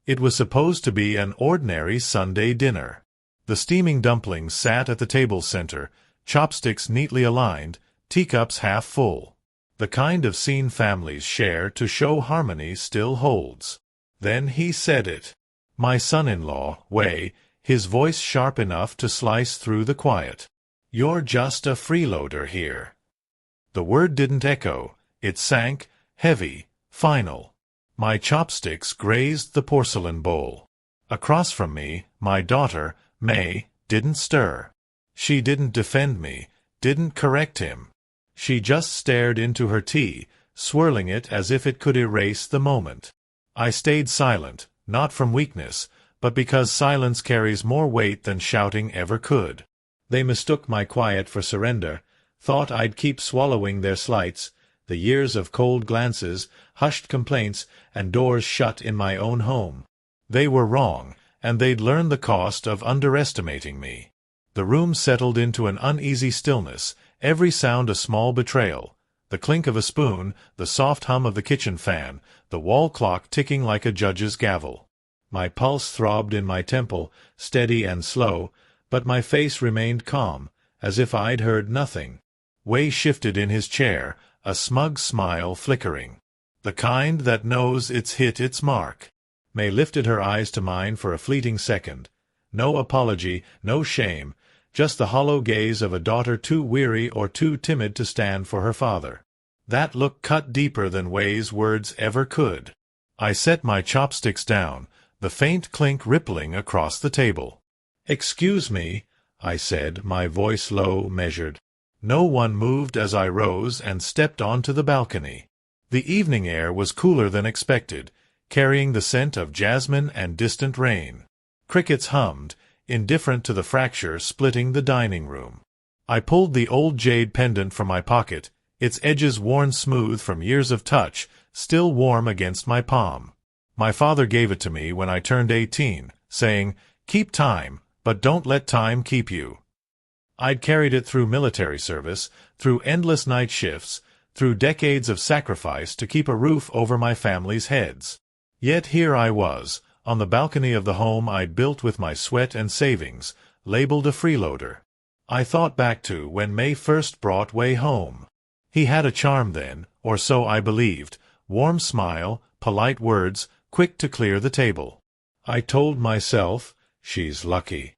It was supposed to be an ordinary Sunday dinner. The steaming dumplings sat at the table's center, chopsticks neatly aligned, teacups half full. The kind of scene families share to show harmony still holds. Then he said it. My son-in-law, Wei, his voice sharp enough to slice through the quiet. "You're just a freeloader here." The word didn't echo. It sank, heavy, final. My chopsticks grazed the porcelain bowl. Across from me, my daughter, May, didn't stir. She didn't defend me, didn't correct him. She just stared into her tea, swirling it as if it could erase the moment. I stayed silent, not from weakness, but because silence carries more weight than shouting ever could. They mistook my quiet for surrender, thought I'd keep swallowing their slights, the years of cold glances, hushed complaints, and doors shut in my own home. They were wrong, and they'd learned the cost of underestimating me. The room settled into an uneasy stillness, every sound a small betrayal. The clink of a spoon, the soft hum of the kitchen fan, the wall clock ticking like a judge's gavel. My pulse throbbed in my temple, steady and slow, but my face remained calm, as if I'd heard nothing. Wei shifted in his chair, a smug smile flickering. The kind that knows it's hit its mark. May lifted her eyes to mine for a fleeting second. No apology, no shame, just the hollow gaze of a daughter too weary or too timid to stand for her father. That look cut deeper than Wei's words ever could. I set my chopsticks down, the faint clink rippling across the table. "Excuse me," I said, my voice low, measured. No one moved as I rose and stepped onto the balcony. The evening air was cooler than expected, carrying the scent of jasmine and distant rain. Crickets hummed, indifferent to the fracture splitting the dining room. I pulled the old jade pendant from my pocket, its edges worn smooth from years of touch, still warm against my palm. My father gave it to me when I turned 18, saying, "Keep time, but don't let time keep you." I'd carried it through military service, through endless night shifts, through decades of sacrifice to keep a roof over my family's heads. Yet here I was, on the balcony of the home I'd built with my sweat and savings, labeled a freeloader. I thought back to when May first brought Wei home. He had a charm then, or so I believed, warm smile, polite words, quick to clear the table. I told myself, she's lucky.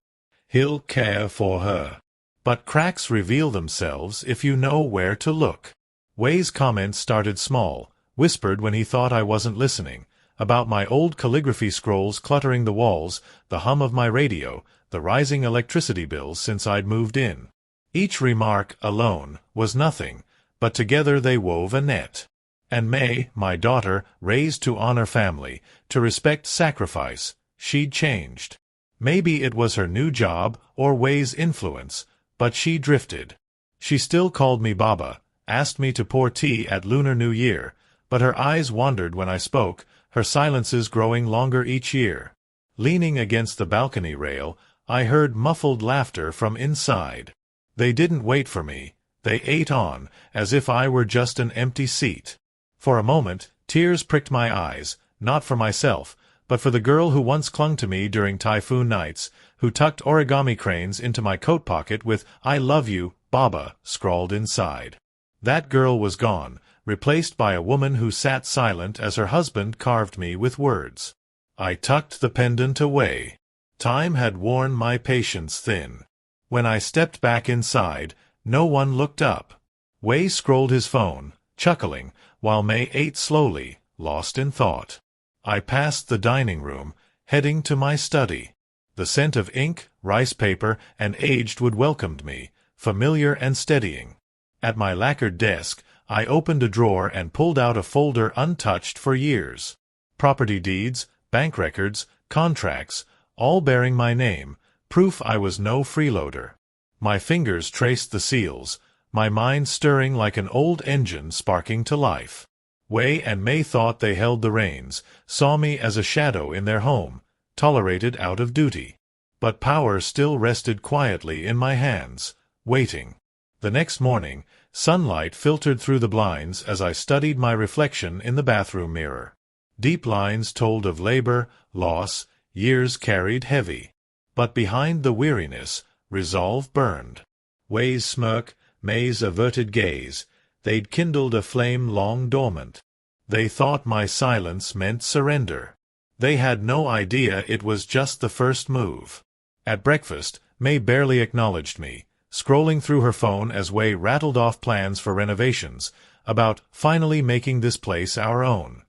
He'll care for her. But cracks reveal themselves if you know where to look. Wei's comments started small, whispered when he thought I wasn't listening, about my old calligraphy scrolls cluttering the walls, the hum of my radio, the rising electricity bills since I'd moved in. Each remark, alone, was nothing, but together they wove a net. And May, my daughter, raised to honor family, to respect sacrifice, she'd changed. Maybe it was her new job or Wei's influence, but she drifted. She still called me Baba, asked me to pour tea at Lunar New Year, but her eyes wandered when I spoke, her silences growing longer each year. Leaning against the balcony rail, I heard muffled laughter from inside. They didn't wait for me. They ate on, as if I were just an empty seat. For a moment, tears pricked my eyes, not for myself, but for the girl who once clung to me during typhoon nights, who tucked origami cranes into my coat pocket with "I love you, Baba," scrawled inside. That girl was gone, replaced by a woman who sat silent as her husband carved me with words. I tucked the pendant away. Time had worn my patience thin. When I stepped back inside, no one looked up. Wei scrolled his phone, chuckling, while May ate slowly, lost in thought. I passed the dining room, heading to my study. The scent of ink, rice paper, and aged wood welcomed me, familiar and steadying. At my lacquered desk, I opened a drawer and pulled out a folder untouched for years. Property deeds, bank records, contracts, all bearing my name, proof I was no freeloader. My fingers traced the seals, my mind stirring like an old engine sparking to life. Wei and May thought they held the reins, saw me as a shadow in their home, tolerated out of duty. But power still rested quietly in my hands, waiting. The next morning, sunlight filtered through the blinds as I studied my reflection in the bathroom mirror. Deep lines told of labor, loss, years carried heavy. But behind the weariness, resolve burned. Way's smirk, May's averted gaze, they'd kindled a flame long dormant. They thought my silence meant surrender. They had no idea it was just the first move. At breakfast, May barely acknowledged me, scrolling through her phone as Way rattled off plans for renovations, about finally making this place our own.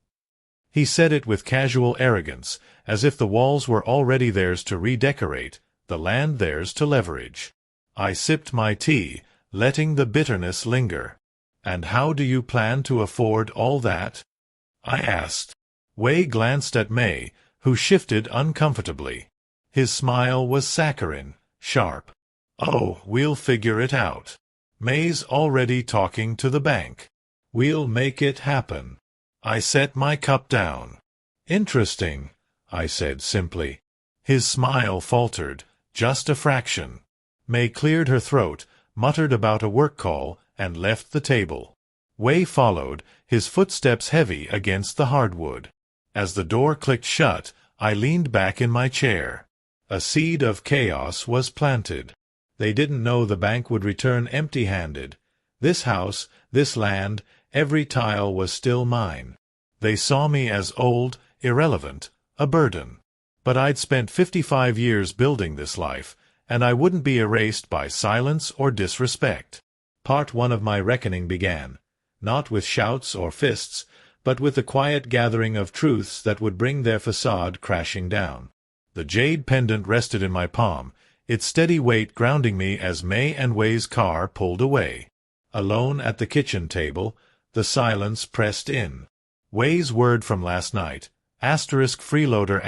He said it with casual arrogance, as if the walls were already theirs to redecorate, the land theirs to leverage. I sipped my tea, letting the bitterness linger. "And how do you plan to afford all that?" I asked. Way glanced at May, who shifted uncomfortably. His smile was saccharine, sharp. "Oh, we'll figure it out. May's already talking to the bank. We'll make it happen." I set my cup down. "Interesting," I said simply. His smile faltered, just a fraction. May cleared her throat, muttered about a work call, and left the table. Way followed, his footsteps heavy against the hardwood. As the door clicked shut, I leaned back in my chair. A seed of chaos was planted. They didn't know the bank would return empty-handed. This house, this land, every tile was still mine. They saw me as old, irrelevant, a burden. But I'd spent 55 years building this life, and I wouldn't be erased by silence or disrespect. Part one of my reckoning began, not with shouts or fists, but with the quiet gathering of truths that would bring their facade crashing down. The jade pendant rested in my palm, its steady weight grounding me as May and Way's car pulled away. Alone at the kitchen table, the silence pressed in. Way's word from last night, *Freeloader*,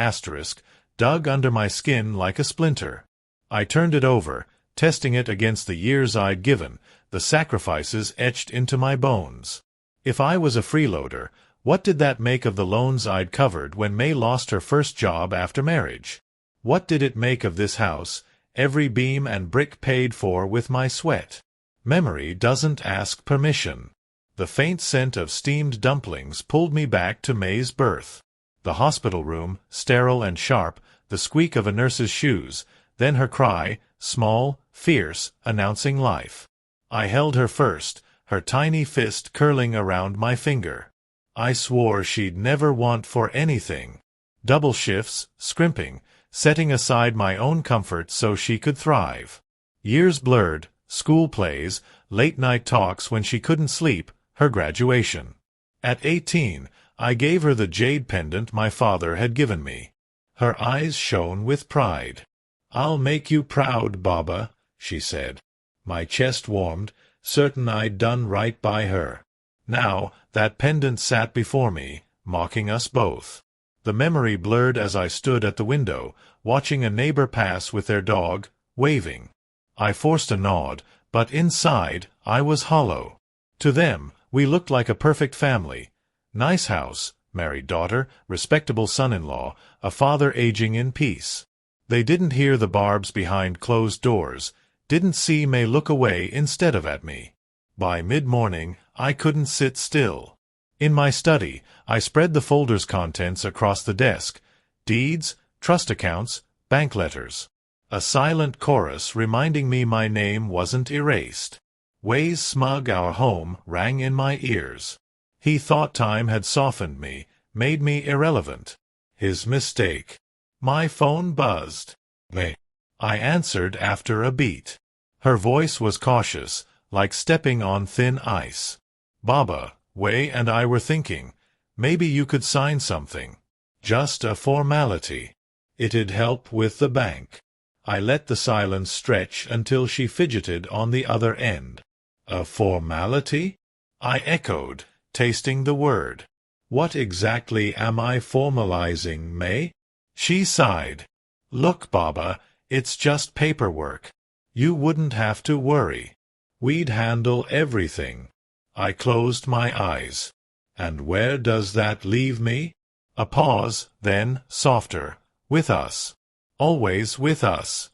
dug under my skin like a splinter. I turned it over, testing it against the years I'd given, the sacrifices etched into my bones. If I was a freeloader, what did that make of the loans I'd covered when May lost her first job after marriage? What did it make of this house, every beam and brick paid for with my sweat? Memory doesn't ask permission. The faint scent of steamed dumplings pulled me back to May's birth. The hospital room, sterile and sharp, the squeak of a nurse's shoes, then her cry, small, fierce, announcing life. I held her first, her tiny fist curling around my finger. I swore she'd never want for anything. Double shifts, scrimping, setting aside my own comfort so she could thrive. Years blurred, school plays, late-night talks when she couldn't sleep, her graduation. At 18, I gave her the jade pendant my father had given me. Her eyes shone with pride. "I'll make you proud, Baba," she said. My chest warmed, certain I'd done right by her. Now, that pendant sat before me, mocking us both. The memory blurred as I stood at the window, watching a neighbor pass with their dog, waving. I forced a nod, but inside, I was hollow. To them, we looked like a perfect family. Nice house, married daughter, respectable son-in-law, a father aging in peace. They didn't hear the barbs behind closed doors, didn't see May look away instead of at me. By mid-morning, I couldn't sit still. In my study, I spread the folder's contents across the desk. Deeds, trust accounts, bank letters. A silent chorus reminding me my name wasn't erased. Way's smug "our home" rang in my ears. He thought time had softened me, made me irrelevant. His mistake. My phone buzzed. "May." I answered after a beat. Her voice was cautious, like stepping on thin ice. "Baba, Way and I were thinking, maybe you could sign something. Just a formality. It'd help with the bank." I let the silence stretch until she fidgeted on the other end. "A formality?" I echoed, tasting the word. "What exactly am I formalizing, May?" She sighed. "Look, Baba, it's just paperwork. You wouldn't have to worry. We'd handle everything." I closed my eyes. "And where does that leave me?" A pause, then, softer. "With us. Always with us."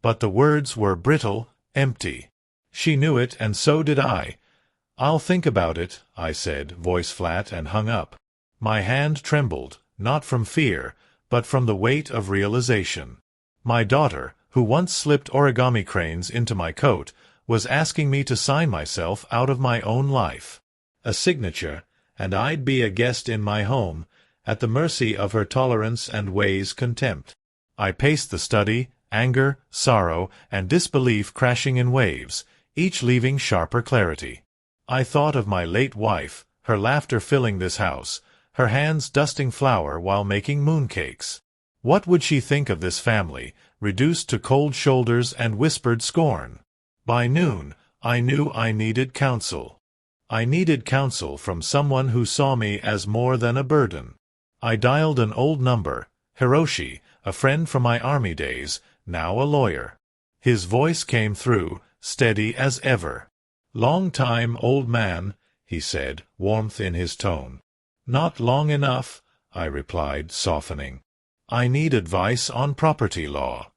But the words were brittle, empty. She knew it, and so did I. "I'll think about it," I said, voice flat, and hung up. My hand trembled, not from fear, but from the weight of realization. My daughter, who once slipped origami cranes into my coat, was asking me to sign myself out of my own life. A signature, and I'd be a guest in my home, at the mercy of her tolerance and Way's contempt. I paced the study, anger, sorrow, and disbelief crashing in waves, each leaving sharper clarity. I thought of my late wife, her laughter filling this house, her hands dusting flour while making mooncakes. What would she think of this family, reduced to cold shoulders and whispered scorn? By noon, I knew I needed counsel. I needed counsel from someone who saw me as more than a burden. I dialed an old number, Hiroshi, a friend from my army days, now a lawyer. His voice came through, steady as ever. "Long time, old man," he said, warmth in his tone. "Not long enough," I replied, softening. "I need advice on property law."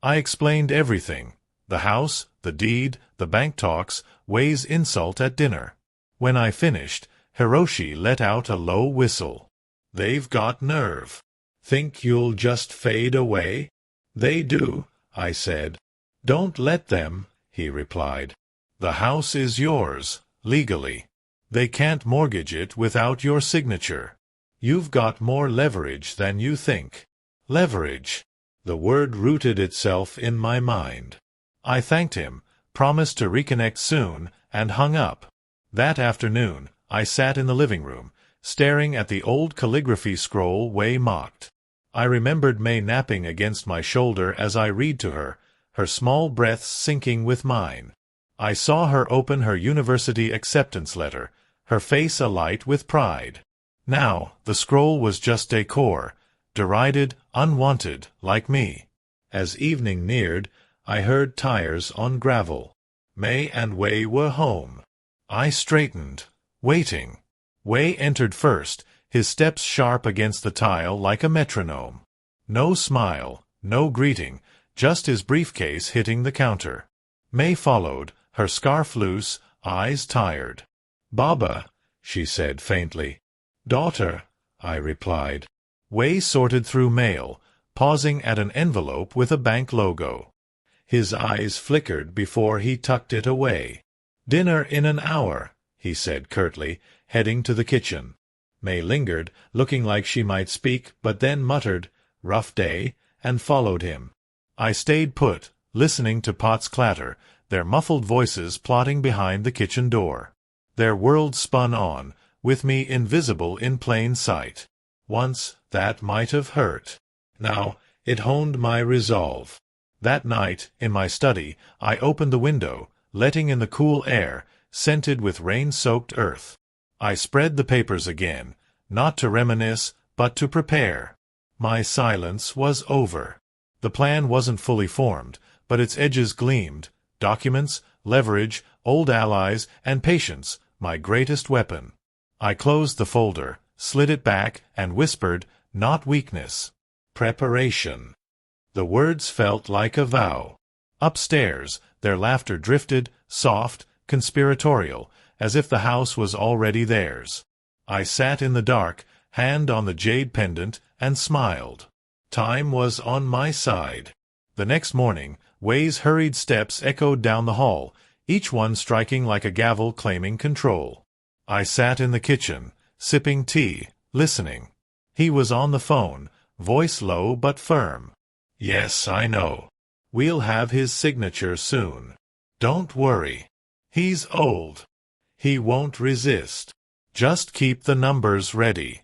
I explained everything: the house, the deed, the bank talks, Way's insult at dinner. When I finished, Hiroshi let out a low whistle. "They've got nerve. Think you'll just fade away?" "They do," I said. "Don't let them," he replied. "The house is yours, legally. They can't mortgage it without your signature. You've got more leverage than you think." Leverage. The word rooted itself in my mind. I thanked him, promised to reconnect soon, and hung up. That afternoon, I sat in the living room, staring at the old calligraphy scroll Way mocked. I remembered May napping against my shoulder as I read to her, her small breaths syncing with mine. I saw her open her university acceptance letter, her face alight with pride. Now, the scroll was just decor, derided, unwanted, like me. As evening neared, I heard tires on gravel. May and Way were home. I straightened, waiting. Way entered first, his steps sharp against the tile like a metronome. No smile, no greeting, just his briefcase hitting the counter. May followed, her scarf loose, eyes tired. "Baba," she said faintly. "Daughter," I replied. Way sorted through mail, pausing at an envelope with a bank logo. His eyes flickered before he tucked it away. "Dinner in an hour," he said curtly, heading to the kitchen. May lingered, looking like she might speak, but then muttered, "Rough day," and followed him. I stayed put, listening to pots clatter, their muffled voices plotting behind the kitchen door. Their world spun on, with me invisible in plain sight. Once, that might have hurt. Now, it honed my resolve. That night, in my study, I opened the window, letting in the cool air, scented with rain-soaked earth. I spread the papers again, not to reminisce, but to prepare. My silence was over. The plan wasn't fully formed, but its edges gleamed: documents, leverage, old allies, and patience, my greatest weapon. I closed the folder, slid it back, and whispered, not weakness, preparation. The words felt like a vow. Upstairs, their laughter drifted, soft, conspiratorial, as if the house was already theirs. I sat in the dark, hand on the jade pendant, and smiled. Time was on my side. The next morning, Way's hurried steps echoed down the hall, each one striking like a gavel claiming control. I sat in the kitchen, sipping tea, listening. He was on the phone, voice low but firm. "Yes, I know. We'll have his signature soon. Don't worry. He's old. He won't resist. Just keep the numbers ready."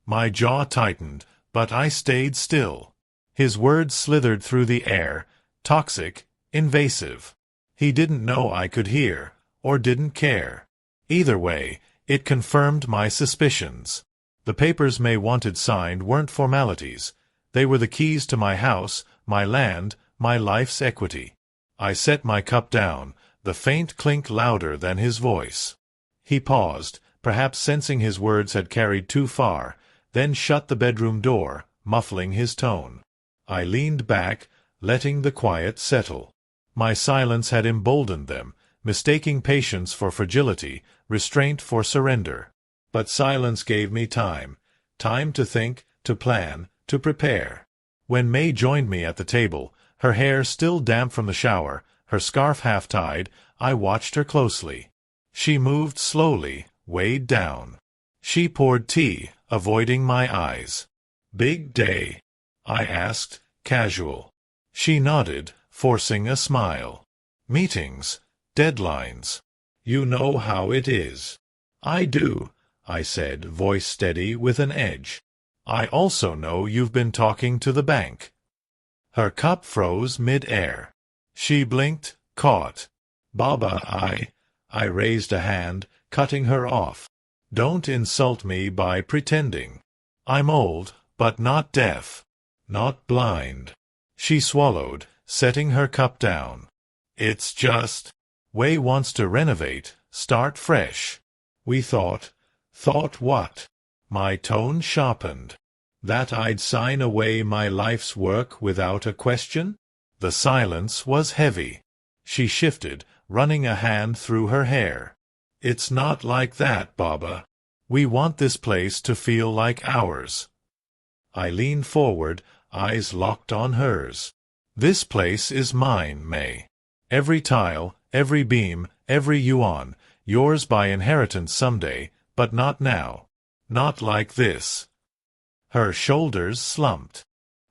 My jaw tightened, but I stayed still. His words slithered through the air, toxic, invasive. He didn't know I could hear, or didn't care. Either way, it confirmed my suspicions. The papers May wanted signed weren't formalities. They were the keys to my house, my land, my life's equity. I set my cup down, the faint clink louder than his voice. He paused, perhaps sensing his words had carried too far, then shut the bedroom door, muffling his tone. I leaned back, letting the quiet settle. My silence had emboldened them, mistaking patience for fragility, restraint for surrender. But silence gave me time. Time to think, to plan, to prepare. When May joined me at the table, her hair still damp from the shower, her scarf half-tied, I watched her closely. She moved slowly, weighed down. She poured tea, avoiding my eyes. "Big day?" I asked, casual. She nodded, forcing a smile. "Meetings, deadlines. You know how it is." "I do," I said, voice steady with an edge. "I also know you've been talking to the bank." Her cup froze mid-air. She blinked, caught. "Baba, I raised a hand, cutting her off. "Don't insult me by pretending. I'm old, but not deaf. Not blind." She swallowed, setting her cup down. "It's just, Wei wants to renovate, start fresh. We thought." "Thought what?" My tone sharpened. "That I'd sign away my life's work without a question?" The silence was heavy. She shifted, running a hand through her hair. "It's not like that, Baba. We want this place to feel like ours." I leaned forward, eyes locked on hers. "This place is mine, May. Every tile, every beam, every yuan, yours by inheritance someday, but not now. Not like this." Her shoulders slumped.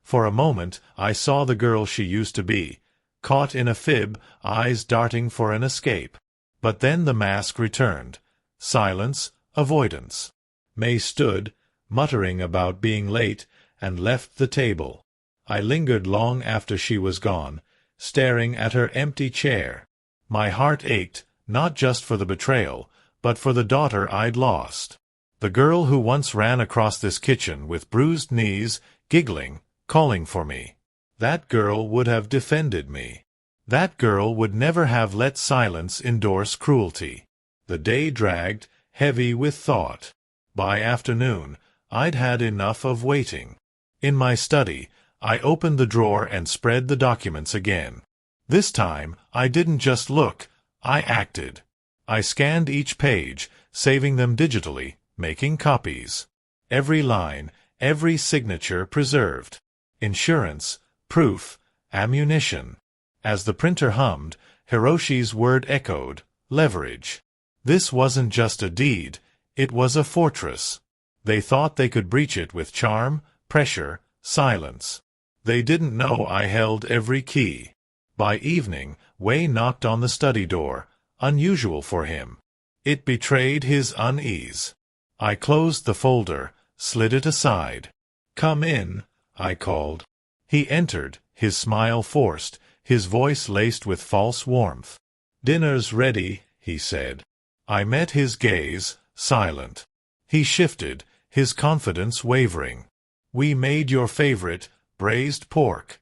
For a moment I saw the girl she used to be, caught in a fib, eyes darting for an escape. But then the mask returned. Silence, avoidance. May stood, muttering about being late, and left the table. I lingered long after she was gone, staring at her empty chair. My heart ached, not just for the betrayal, but for the daughter I'd lost. The girl who once ran across this kitchen with bruised knees, giggling, calling for me. That girl would have defended me. That girl would never have let silence endorse cruelty. The day dragged, heavy with thought. By afternoon, I'd had enough of waiting. In my study, I opened the drawer and spread the documents again. This time, I didn't just look, I acted. I scanned each page, saving them digitally, making copies. Every line, every signature preserved. Insurance, proof, ammunition. As the printer hummed, Hiroshi's word echoed, leverage. This wasn't just a deed, it was a fortress. They thought they could breach it with charm, pressure, silence. They didn't know I held every key. By evening, Wei knocked on the study door, unusual for him. It betrayed his unease. I closed the folder, slid it aside. "Come in," I called. He entered, his smile forced, his voice laced with false warmth. "Dinner's ready," he said. I met his gaze, silent. He shifted, his confidence wavering. "We made your favorite, braised pork."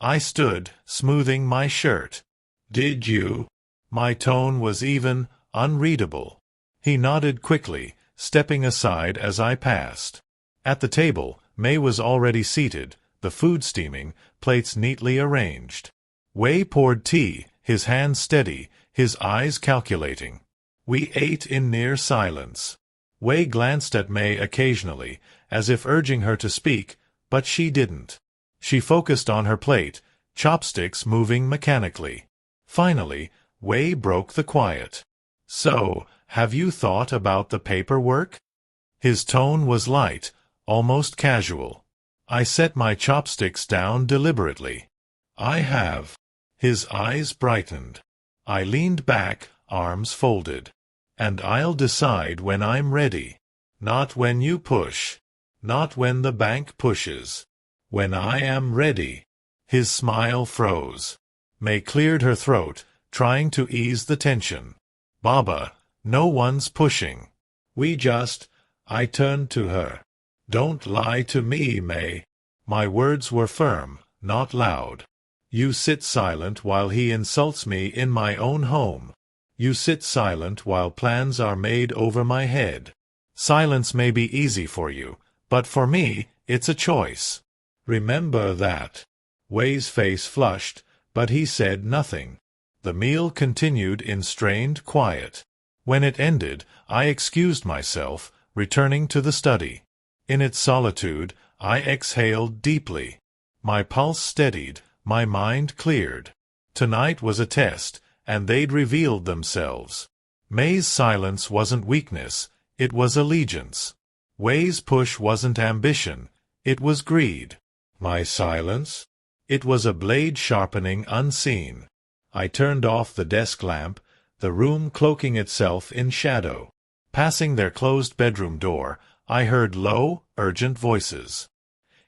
I stood, smoothing my shirt. "Did you?" My tone was even, unreadable. He nodded quickly, stepping aside as I passed. At the table, May was already seated, the food steaming, plates neatly arranged. Wei poured tea, his hands steady, his eyes calculating. We ate in near silence. Wei glanced at May occasionally, as if urging her to speak, but she didn't. She focused on her plate, chopsticks moving mechanically. Finally, Wei broke the quiet. "So, have you thought about the paperwork?" His tone was light, almost casual. I set my chopsticks down deliberately. "I have." His eyes brightened. I leaned back, arms folded. "And I'll decide when I'm ready. Not when you push. Not when the bank pushes. When I am ready." His smile froze. May cleared her throat, trying to ease the tension. "Baba, no one's pushing. We just—" I turned to her. "Don't lie to me, May." My words were firm, not loud. "You sit silent while he insults me in my own home. You sit silent while plans are made over my head. Silence may be easy for you, but for me, it's a choice. Remember that." Wei's face flushed, but he said nothing. The meal continued in strained quiet. When it ended, I excused myself, returning to the study. In its solitude, I exhaled deeply. My pulse steadied, my mind cleared. Tonight was a test, and they'd revealed themselves. May's silence wasn't weakness, it was allegiance. Wei's push wasn't ambition, it was greed. My silence? It was a blade sharpening unseen. I turned off the desk lamp, the room cloaking itself in shadow. Passing their closed bedroom door, I heard low, urgent voices.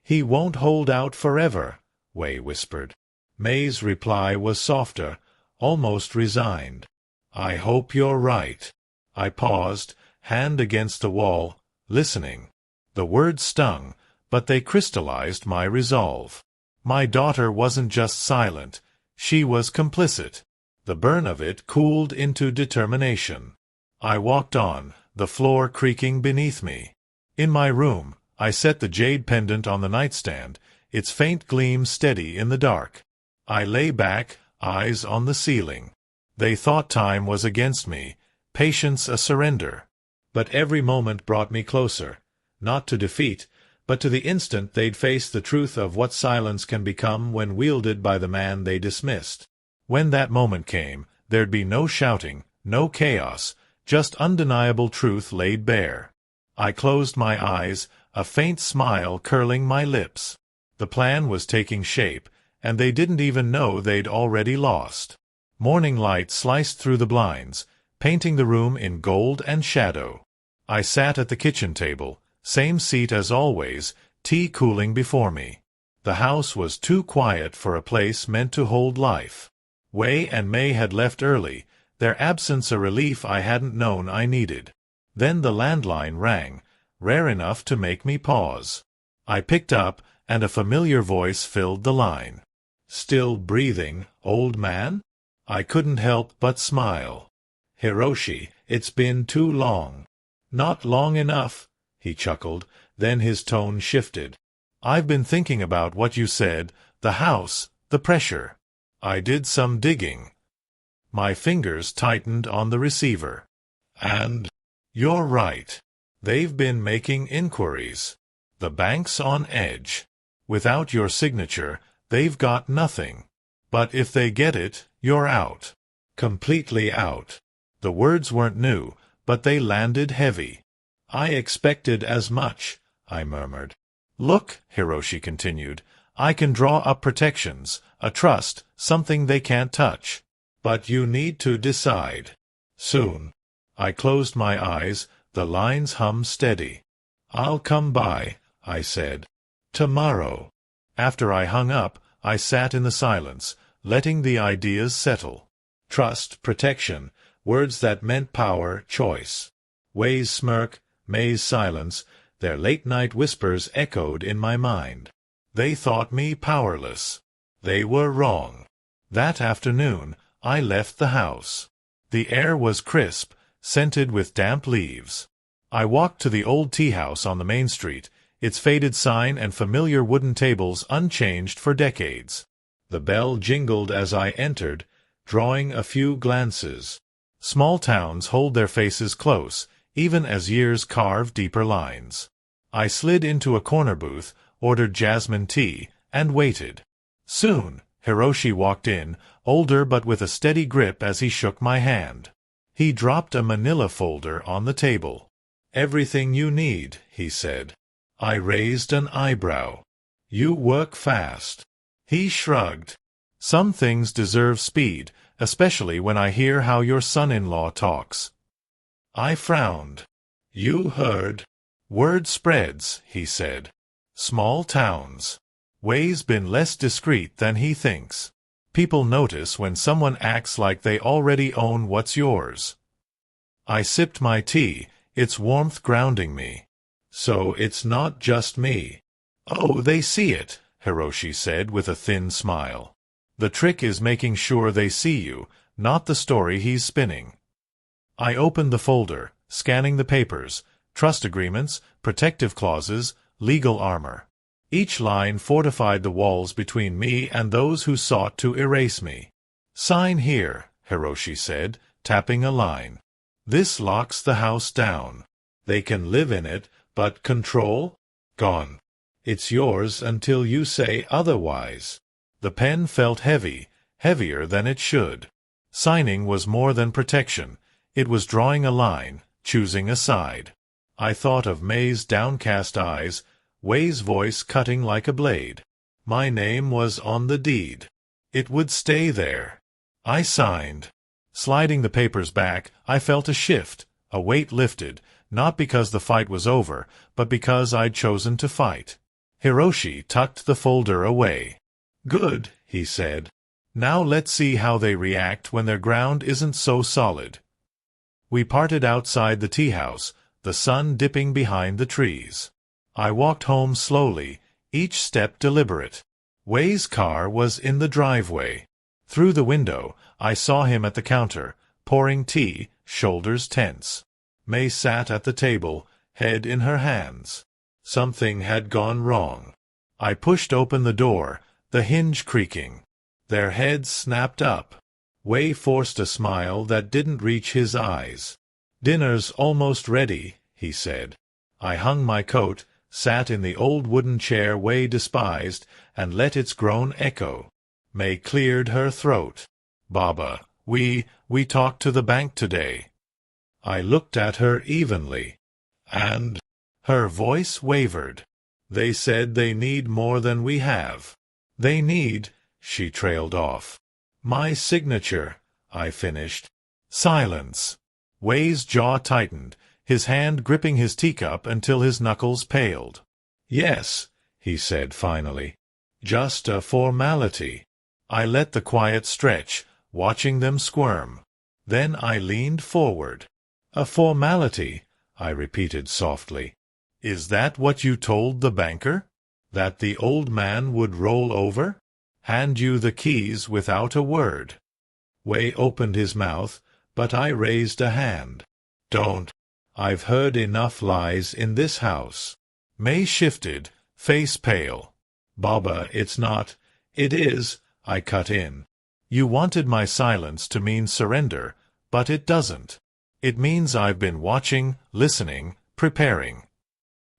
"He won't hold out forever," Wei whispered. May's reply was softer, almost resigned. "I hope you're right." I paused, hand against the wall, listening. The words stung, but they crystallized my resolve. My daughter wasn't just silent, she was complicit. The burn of it cooled into determination. I walked on, the floor creaking beneath me. In my room, I set the jade pendant on the nightstand, its faint gleam steady in the dark. I lay back, eyes on the ceiling. They thought time was against me, patience a surrender. But every moment brought me closer, not to defeat, but to the instant they'd face the truth of what silence can become when wielded by the man they dismissed. When that moment came, there'd be no shouting, no chaos, just undeniable truth laid bare. I closed my eyes, a faint smile curling my lips. The plan was taking shape, and they didn't even know they'd already lost. Morning light sliced through the blinds, painting the room in gold and shadow. I sat at the kitchen table, same seat as always, tea cooling before me. The house was too quiet for a place meant to hold life. Wei and May had left early, their absence a relief I hadn't known I needed. Then the landline rang, rare enough to make me pause. I picked up, and a familiar voice filled the line. "Still breathing, old man?" I couldn't help but smile. "Hiroshi, it's been too long." "Not long enough," he chuckled, then his tone shifted. "I've been thinking about what you said, the house, the pressure." I did some digging. My fingers tightened on the receiver. "And?" "You're right. They've been making inquiries. The bank's on edge. Without your signature, they've got nothing. But if they get it, you're out. Completely out." The words weren't new, but they landed heavy. "I expected as much," I murmured. "Look," Hiroshi continued, "I can draw up protections, a trust, something they can't touch. But you need to decide. Soon." I closed my eyes, the lines hummed steady. "I'll come by," I said. "Tomorrow." After I hung up, I sat in the silence, letting the ideas settle. Trust, protection, words that meant power, choice. Wei's smirk, May's silence, their late-night whispers echoed in my mind. They thought me powerless. They were wrong. That afternoon, I left the house. The air was crisp, scented with damp leaves. I walked to the old tea-house on the main street, its faded sign and familiar wooden tables unchanged for decades. The bell jingled as I entered, drawing a few glances. Small towns hold their faces close, even as years carve deeper lines. I slid into a corner booth, ordered jasmine tea, and waited. Soon, Hiroshi walked in, older but with a steady grip as he shook my hand. He dropped a manila folder on the table. "Everything you need," he said. I raised an eyebrow. "You work fast." He shrugged. "Some things deserve speed, especially when I hear how your son-in-law talks." I frowned. "You heard." "Word spreads," he said. "Small towns. Wei's been less discreet than he thinks. People notice when someone acts like they already own what's yours." I sipped my tea, its warmth grounding me. "So it's not just me." "Oh, they see it," Hiroshi said with a thin smile. "The trick is making sure they see you, not the story he's spinning." I opened the folder, scanning the papers, trust agreements, protective clauses, legal armor. Each line fortified the walls between me and those who sought to erase me. "Sign here," Hiroshi said, tapping a line. "This locks the house down." They can live in it, but control? Gone. It's yours until you say otherwise. The pen felt heavy, heavier than it should. Signing was more than protection. It was drawing a line, choosing a side. I thought of May's downcast eyes, Way's voice cutting like a blade. My name was on the deed. It would stay there. I signed. Sliding the papers back, I felt a shift, a weight lifted, not because the fight was over, but because I'd chosen to fight. Hiroshi tucked the folder away. "Good," he said. "Now let's see how they react when their ground isn't so solid." We parted outside the tea house, the sun dipping behind the trees. I walked home slowly, each step deliberate. Way's car was in the driveway. Through the window, I saw him at the counter, pouring tea, shoulders tense. May sat at the table, head in her hands. Something had gone wrong. I pushed open the door, the hinge creaking. Their heads snapped up. Way forced a smile that didn't reach his eyes. "Dinner's almost ready," he said. I hung my coat, sat in the old wooden chair Way despised, and let its groan echo. May cleared her throat. "Baba, we talked to the bank today." I looked at her evenly. "And?" Her voice wavered. "They said they need more than we have." "They need," she trailed off. "My signature," I finished. Silence. Way's jaw tightened, his hand gripping his teacup until his knuckles paled. "Yes," he said finally. "Just a formality." I let the quiet stretch, watching them squirm. Then I leaned forward. "A formality," I repeated softly. "Is that what you told the banker? That the old man would roll over? Hand you the keys without a word?" Way opened his mouth, but I raised a hand. "Don't. I've heard enough lies in this house." May shifted, face pale. "Baba, it's not—" "It is," I cut in. "You wanted my silence to mean surrender, but it doesn't. It means I've been watching, listening, preparing."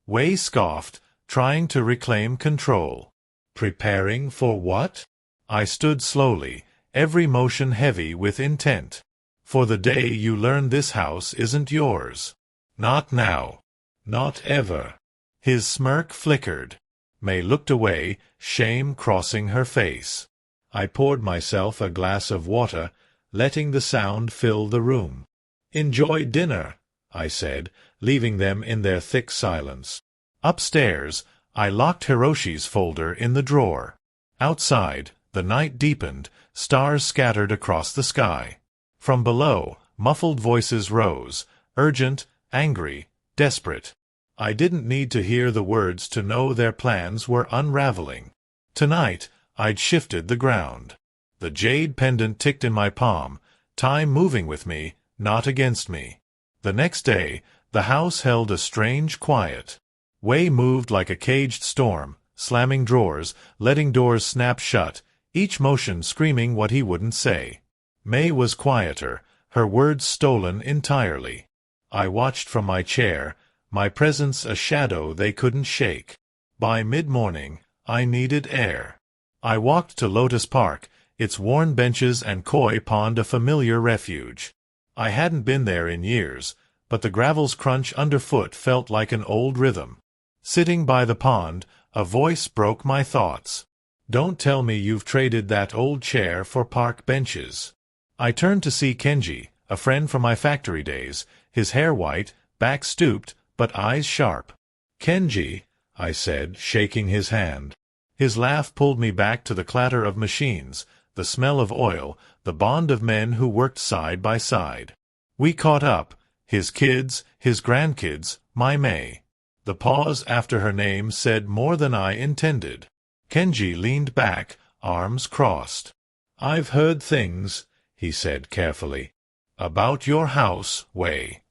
Way scoffed, trying to reclaim control. "Preparing for what?" I stood slowly, every motion heavy with intent. "For the day you learn this house isn't yours. Not now. Not ever." His smirk flickered. May looked away, shame crossing her face. I poured myself a glass of water, letting the sound fill the room. "Enjoy dinner," I said, leaving them in their thick silence. Upstairs, I locked Hiroshi's folder in the drawer. Outside, the night deepened, stars scattered across the sky. From below, muffled voices rose, urgent, angry, desperate. I didn't need to hear the words to know their plans were unraveling. Tonight, I'd shifted the ground. The jade pendant ticked in my palm, time moving with me, not against me. The next day, the house held a strange quiet. Way moved like a caged storm, slamming drawers, letting doors snap shut, each motion screaming what he wouldn't say. May was quieter, her words stolen entirely. I watched from my chair, my presence a shadow they couldn't shake. By mid-morning, I needed air. I walked to Lotus Park, its worn benches and koi pond a familiar refuge. I hadn't been there in years, but the gravel's crunch underfoot felt like an old rhythm. Sitting by the pond, a voice broke my thoughts. "Don't tell me you've traded that old chair for park benches." I turned to see Kenji, a friend from my factory days, his hair white, back stooped, but eyes sharp. "Kenji," I said, shaking his hand. His laugh pulled me back to the clatter of machines, the smell of oil, the bond of men who worked side by side. We caught up, his kids, his grandkids, my May. The pause after her name said more than I intended. Kenji leaned back, arms crossed. "I've heard things," he said carefully, "about your house, Way."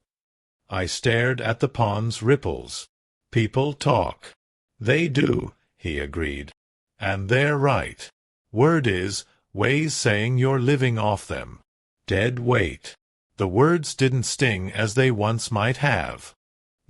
I stared at the pond's ripples. "People talk." "They do," he agreed. "And they're right. Word is, Way's saying you're living off them. Dead weight." The words didn't sting as they once might have.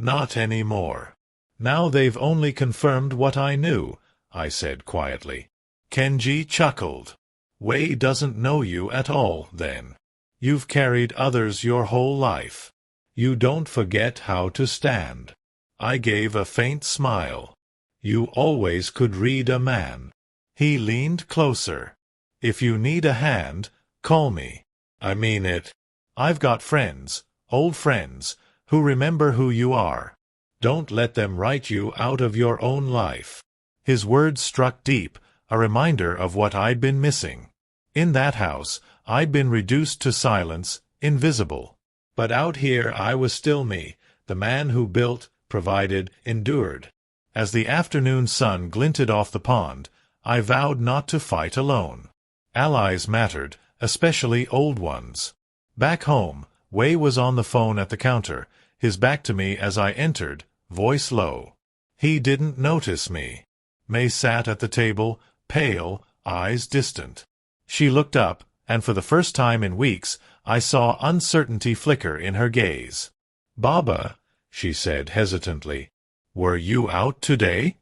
Not anymore. Now they've only confirmed what I knew, I said quietly. Kenji chuckled. Wei doesn't know you at all, then. You've carried others your whole life. You don't forget how to stand. I gave a faint smile. You always could read a man. He leaned closer. If you need a hand, call me. I mean it. I've got friends, old friends, who remember who you are. Don't let them write you out of your own life. His words struck deep, a reminder of what I'd been missing. In that house, I'd been reduced to silence, invisible. But out here I was still me, the man who built, provided, endured. As the afternoon sun glinted off the pond, I vowed not to fight alone. Allies mattered, especially old ones. Back home, Wei was on the phone at the counter, his back to me as I entered, voice low. He didn't notice me. May sat at the table, pale, eyes distant. She looked up, and for the first time in weeks, I saw uncertainty flicker in her gaze. "Baba," she said hesitantly, "were you out today?"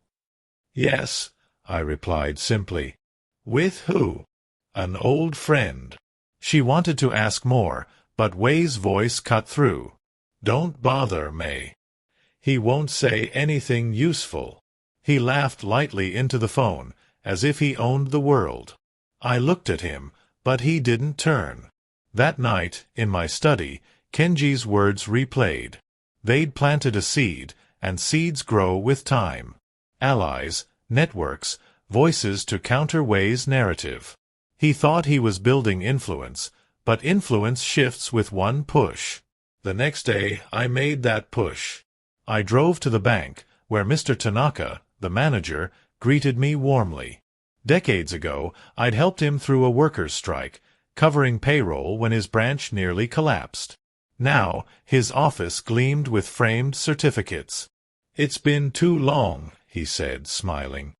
"Yes," I replied simply. "With who?" "An old friend." She wanted to ask more, but Wei's voice cut through. "Don't bother, May. He won't say anything useful." He laughed lightly into the phone, as if he owned the world. I looked at him, but he didn't turn. That night, in my study, Kenji's words replayed. They'd planted a seed, and seeds grow with time. Allies, networks, voices to counter Wei's narrative. He thought he was building influence, but influence shifts with one push. The next day, I made that push. I drove to the bank, where Mr. Tanaka, the manager, greeted me warmly. Decades ago, I'd helped him through a workers' strike, covering payroll when his branch nearly collapsed. Now, his office gleamed with framed certificates. "It's been too long," he said, smiling.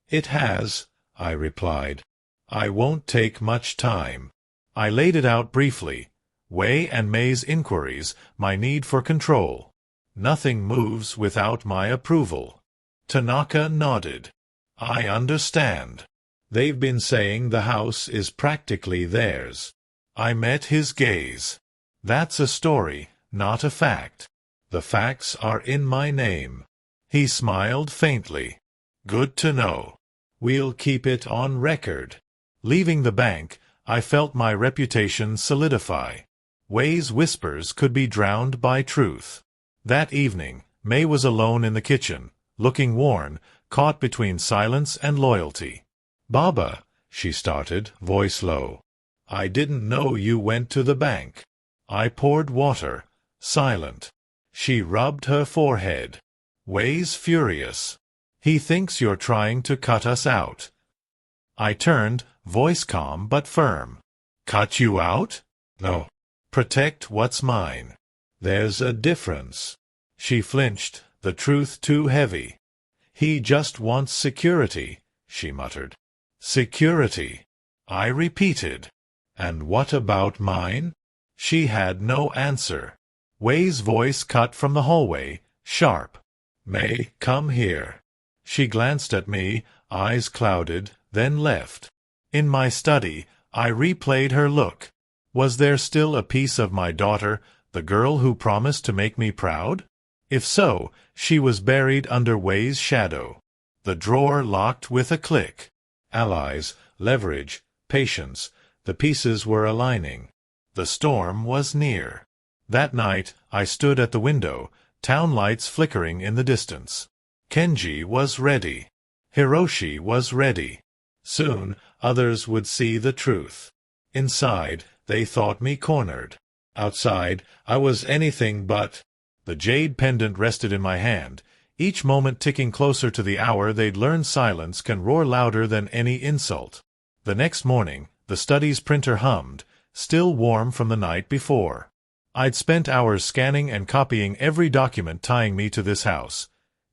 "It has," I replied. "I won't take much time." I laid it out briefly. Wei and May's inquiries, my need for control. Nothing moves without my approval. Tanaka nodded. "I understand. They've been saying the house is practically theirs." I met his gaze. "That's a story, not a fact. The facts are in my name." He smiled faintly. "Good to know. We'll keep it on record." Leaving the bank, I felt my reputation solidify. Wei's whispers could be drowned by truth. That evening, May was alone in the kitchen, looking worn, caught between silence and loyalty. "Baba," she started, voice low. "I didn't know you went to the bank." I poured water, silent. She rubbed her forehead. "Wei's furious. He thinks you're trying to cut us out." I turned, voice calm but firm. "Cut you out? No. Protect what's mine. There's a difference." She flinched, the truth too heavy. "He just wants security," she muttered. "Security," I repeated. "And what about mine?" She had no answer. Wei's voice cut from the hallway, sharp. "May, come here." She glanced at me, eyes clouded, then left. In my study, I replayed her look. Was there still a piece of my daughter, the girl who promised to make me proud? If so, she was buried under Wei's shadow. The drawer locked with a click. Allies, leverage, patience, the pieces were aligning. The storm was near. That night, I stood at the window, town lights flickering in the distance. Kenji was ready. Hiroshi was ready. Soon, others would see the truth. Inside, they thought me cornered. Outside, I was anything but. The jade pendant rested in my hand, each moment ticking closer to the hour they'd learn silence can roar louder than any insult. The next morning, the study's printer hummed, still warm from the night before. I'd spent hours scanning and copying every document tying me to this house.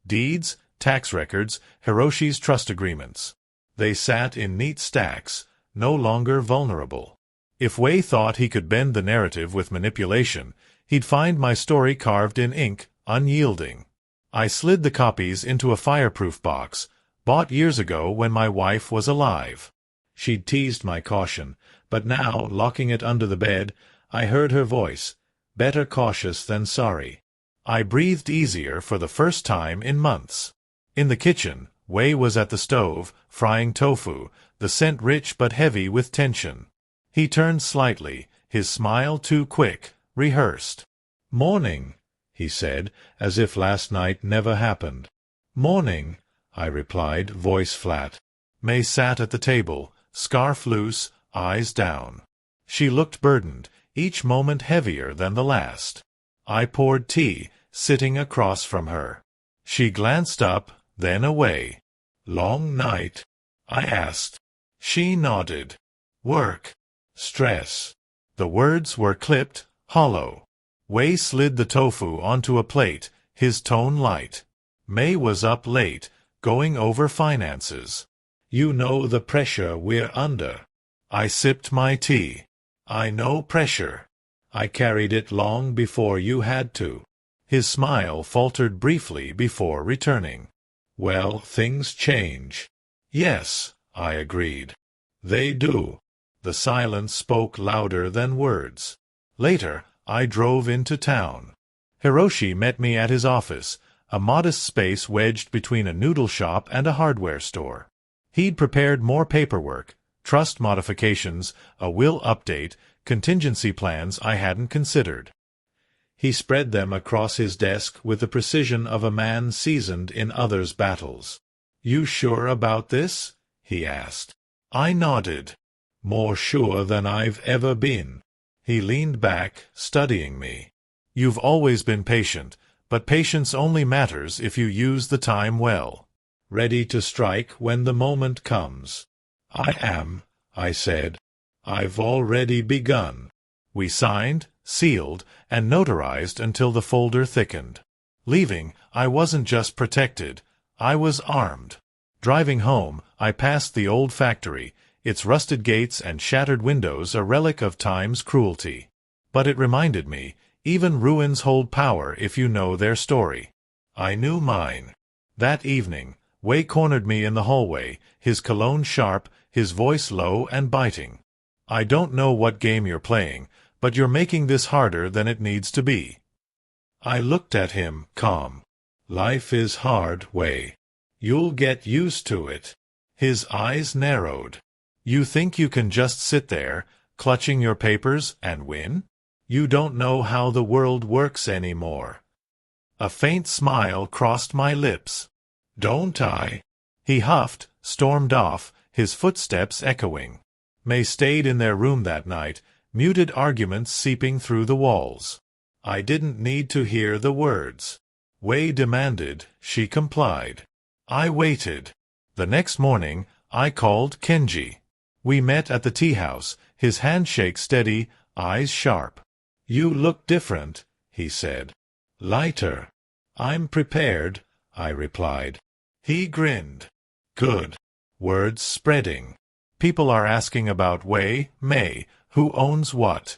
Deeds, tax records, Hiroshi's trust agreements. They sat in neat stacks, no longer vulnerable. If Wei thought he could bend the narrative with manipulation, he'd find my story carved in ink unyielding. I slid the copies into a fireproof box, bought years ago when my wife was alive. She'd teased my caution, but now, locking it under the bed, I heard her voice, better cautious than sorry. I breathed easier for the first time in months. In the kitchen, Wei was at the stove, frying tofu, the scent rich but heavy with tension. He turned slightly, his smile too quick, rehearsed. "Morning," he said, as if last night never happened. "Morning," I replied, voice flat. May sat at the table, scarf loose, eyes down. She looked burdened, each moment heavier than the last. I poured tea, sitting across from her. She glanced up, then away. "Long night?" I asked. She nodded. "Work. Stress." The words were clipped, hollow. Wei slid the tofu onto a plate, his tone light. May was up late, going over finances. "You know the pressure we're under." I sipped my tea. "I know pressure. I carried it long before you had to." His smile faltered briefly before returning. "Well, things change." "Yes," I agreed. "They do." The silence spoke louder than words. Later, I drove into town. Hiroshi met me at his office, a modest space wedged between a noodle shop and a hardware store. He'd prepared more paperwork, trust modifications, a will update, contingency plans I hadn't considered. He spread them across his desk with the precision of a man seasoned in others' battles. "You sure about this?" he asked. I nodded. "More sure than I've ever been." He leaned back, studying me. "You've always been patient, but patience only matters if you use the time well. Ready to strike when the moment comes." "I am," I said. "I've already begun." We signed, sealed, and notarized until the folder thickened. Leaving, I wasn't just protected, I was armed. Driving home, I passed the old factory, its rusted gates and shattered windows a relic of time's cruelty. But it reminded me, even ruins hold power if you know their story. I knew mine. That evening, Wei cornered me in the hallway, his cologne sharp, his voice low and biting. "I don't know what game you're playing, but you're making this harder than it needs to be." I looked at him, calm. "Life is hard, Wei. You'll get used to it." His eyes narrowed. "You think you can just sit there, clutching your papers, and win? You don't know how the world works anymore." A faint smile crossed my lips. "Don't I?" He huffed, stormed off, his footsteps echoing. May stayed in their room that night, muted arguments seeping through the walls. I didn't need to hear the words. Wei demanded, she complied. I waited. The next morning, I called Kenji. We met at the tea house, his handshake steady, eyes sharp. "You look different," he said. "Lighter." "I'm prepared," I replied. He grinned. "Good." Words spreading. "People are asking about Wei, May, who owns what?"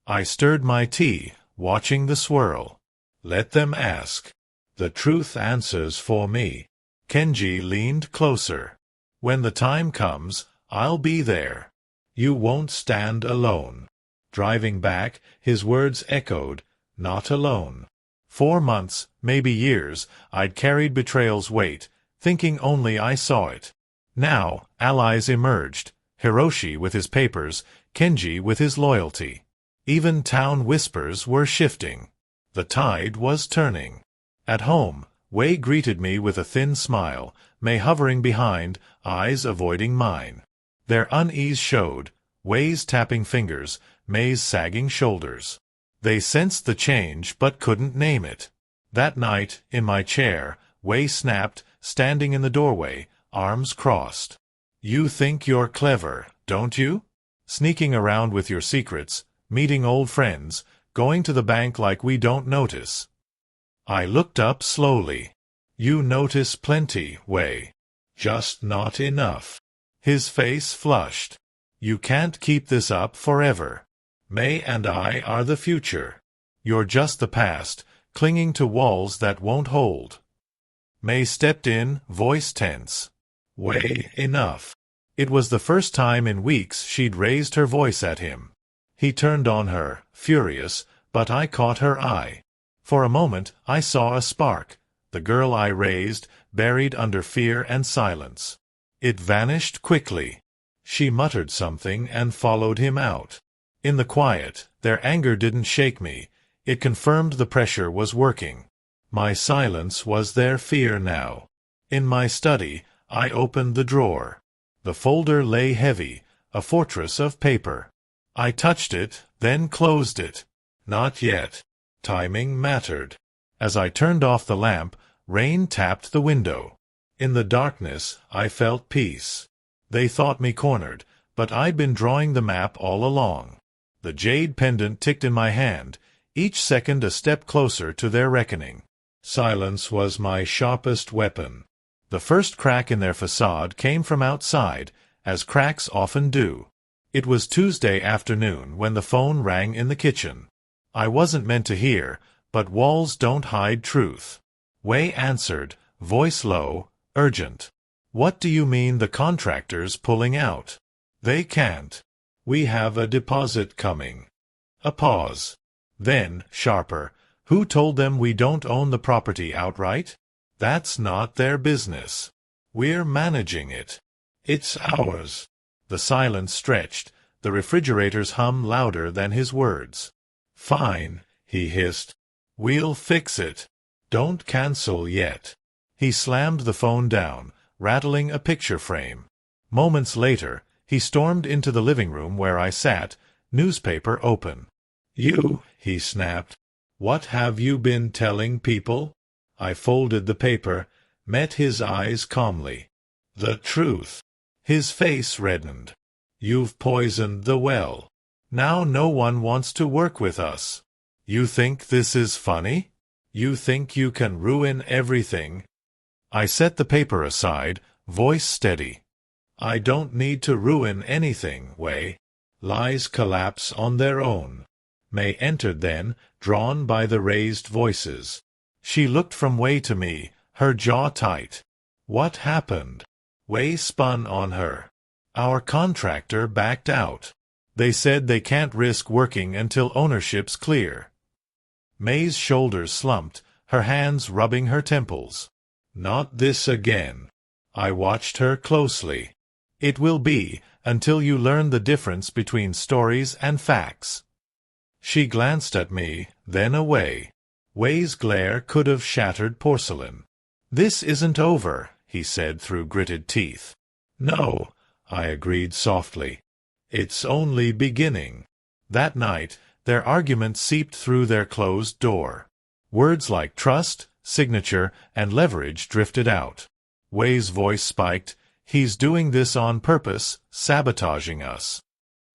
I stirred my tea, watching the swirl. "Let them ask. The truth answers for me." Kenji leaned closer. "When the time comes, I'll be there. You won't stand alone." Driving back, his words echoed, "Not alone." 4 months, maybe years, I'd carried betrayal's weight, thinking only I saw it. Now, allies emerged, Hiroshi with his papers, Kenji with his loyalty. Even town whispers were shifting. The tide was turning. At home, Wei greeted me with a thin smile, May hovering behind, eyes avoiding mine. Their unease showed, Wei's tapping fingers, May's sagging shoulders. They sensed the change but couldn't name it. That night, in my chair, Wei snapped, standing in the doorway, arms crossed. "You think you're clever, don't you? Sneaking around with your secrets, meeting old friends, going to the bank like we don't notice." I looked up slowly. "You notice plenty, Wei. Just not enough." His face flushed. "You can't keep this up forever. May and I are the future. You're just the past, clinging to walls that won't hold. May stepped in, voice tense. Way, enough. It was the first time in weeks she'd raised her voice at him. He turned on her, furious, but I caught her eye. For a moment I saw a spark, the girl I raised, buried under fear and silence. It vanished quickly. She muttered something and followed him out. In the quiet, their anger didn't shake me. It confirmed the pressure was working. My silence was their fear now. In my study, I opened the drawer. The folder lay heavy, a fortress of paper. I touched it, then closed it. Not yet. Timing mattered. As I turned off the lamp, rain tapped the window. In the darkness, I felt peace. They thought me cornered, but I'd been drawing the map all along. The jade pendant ticked in my hand, each second a step closer to their reckoning. Silence was my sharpest weapon. The first crack in their facade came from outside, as cracks often do. It was Tuesday afternoon when the phone rang in the kitchen. I wasn't meant to hear, but walls don't hide truth. Wei answered, voice low, urgent. What do you mean the contractor's pulling out? They can't. We have a deposit coming. A pause. Then, sharper, who told them we don't own the property outright? That's not their business. We're managing it. It's ours. The silence stretched, the refrigerator's hum louder than his words. Fine, he hissed. We'll fix it. Don't cancel yet. He slammed the phone down, rattling a picture frame. Moments later, he stormed into the living room where I sat, newspaper open. You, he snapped. What have you been telling people? I folded the paper, met his eyes calmly. The truth. His face reddened. You've poisoned the well. Now no one wants to work with us. You think this is funny? You think you can ruin everything? I set the paper aside, voice steady. I don't need to ruin anything, Wei. Lies collapse on their own. May entered then, drawn by the raised voices. She looked from Wei to me, her jaw tight. What happened? Wei spun on her. Our contractor backed out. They said they can't risk working until ownership's clear. May's shoulders slumped, her hands rubbing her temples. Not this again. I watched her closely. It will be, until you learn the difference between stories and facts. She glanced at me, then away. Wei's glare could have shattered porcelain. This isn't over, he said through gritted teeth. No, I agreed softly. It's only beginning. That night, their argument seeped through their closed door. Words like trust, signature, and leverage drifted out. Wei's voice spiked. He's doing this on purpose, sabotaging us.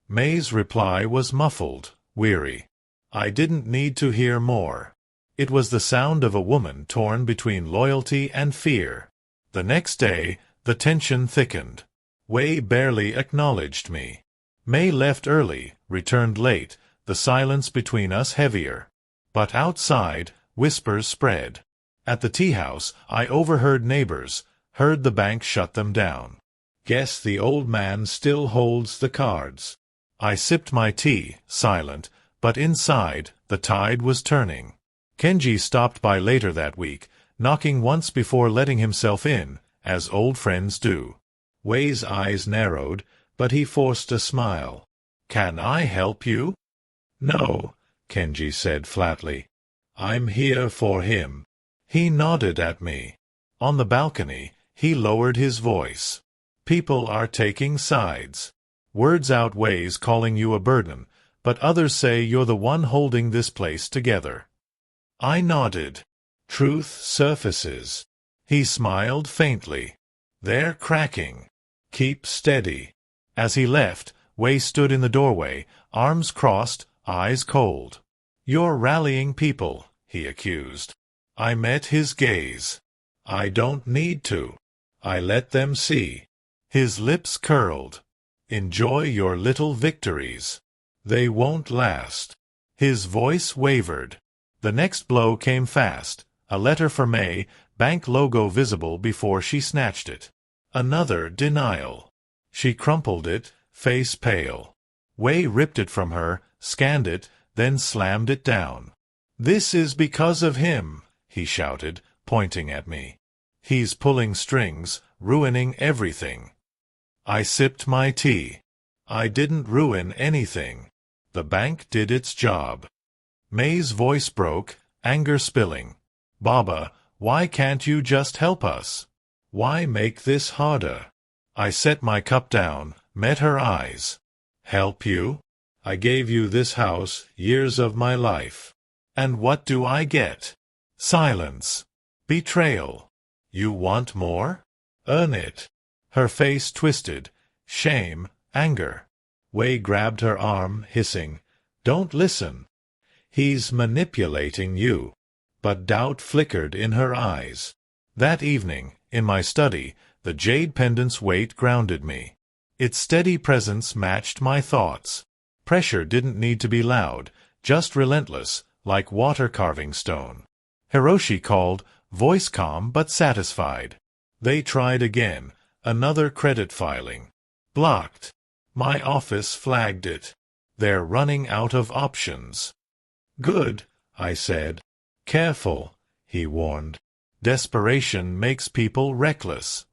May's reply was muffled, weary. I didn't need to hear more. It was the sound of a woman torn between loyalty and fear. The next day, the tension thickened. Wei barely acknowledged me. May left early, returned late, the silence between us heavier. But outside, whispers spread. At the tea-house, I overheard neighbors, heard the bank shut them down. Guess the old man still holds the cards. I sipped my tea, silent, but inside, the tide was turning. Kenji stopped by later that week, knocking once before letting himself in, as old friends do. Wei's eyes narrowed, but he forced a smile. Can I help you? No, Kenji said flatly. I'm here for him. He nodded at me. On the balcony, he lowered his voice. People are taking sides. Words out Wei's calling you a burden, but others say you're the one holding this place together. I nodded. Truth surfaces. He smiled faintly. They're cracking. Keep steady. As he left, Wei stood in the doorway, arms crossed, eyes cold. You're rallying people, he accused. I met his gaze. I don't need to. I let them see. His lips curled. Enjoy your little victories. They won't last. His voice wavered. The next blow came fast. A letter for May, bank logo visible before she snatched it. Another denial. She crumpled it, face pale. Wei ripped it from her, scanned it, then slammed it down. "This is because of him," he shouted, pointing at me. "He's pulling strings, ruining everything." I sipped my tea. I didn't ruin anything. The bank did its job. May's voice broke, anger spilling. "Baba, why can't you just help us? Why make this harder?" I set my cup down, met her eyes. "Help you? I gave you this house, years of my life. And what do I get? Silence. Betrayal. You want more? Earn it." Her face twisted. Shame, anger. Wei grabbed her arm, hissing, "Don't listen. He's manipulating you." But doubt flickered in her eyes. That evening, in my study, the jade pendant's weight grounded me. Its steady presence matched my thoughts. Pressure didn't need to be loud, just relentless, like water carving stone. Hiroshi called, voice calm but satisfied. They tried again, another credit filing. Blocked. My office flagged it. They're running out of options. "Good," I said. "Careful," he warned. "Desperation makes people reckless."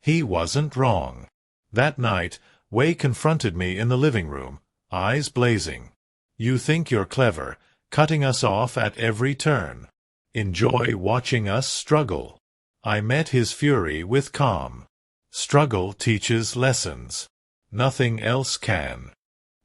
He wasn't wrong. That night, Wei confronted me in the living room, eyes blazing. "You think you're clever, cutting us off at every turn. Enjoy watching us struggle." I met his fury with calm. Struggle teaches lessons. Nothing else can.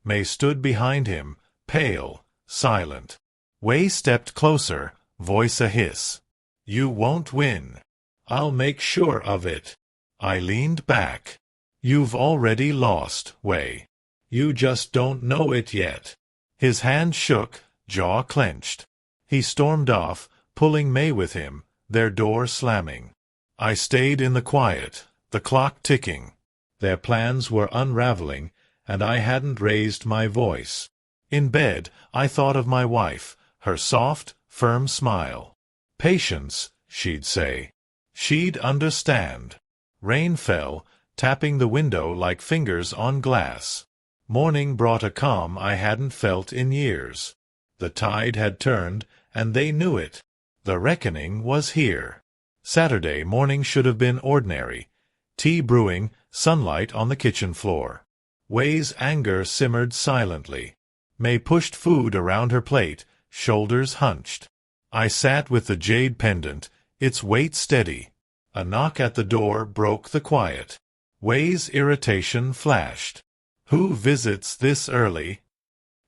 May stood behind him, pale, silent. Wei stepped closer, voice a hiss. "You won't win. I'll make sure of it." I leaned back. "You've already lost, Wei. You just don't know it yet." His hand shook, jaw clenched. He stormed off, pulling May with him, their door slamming. I stayed in the quiet, the clock ticking. Their plans were unraveling, and I hadn't raised my voice. In bed, I thought of my wife, her soft, firm smile. "Patience," she'd say. She'd understand. Rain fell, tapping the window like fingers on glass. Morning brought a calm I hadn't felt in years. The tide had turned, and they knew it. The reckoning was here. Saturday morning should have been ordinary. Tea brewing, sunlight on the kitchen floor. Wei's anger simmered silently. May pushed food around her plate, shoulders hunched. I sat with the jade pendant, its weight steady. A knock at the door broke the quiet. Wei's irritation flashed. "Who visits this early?"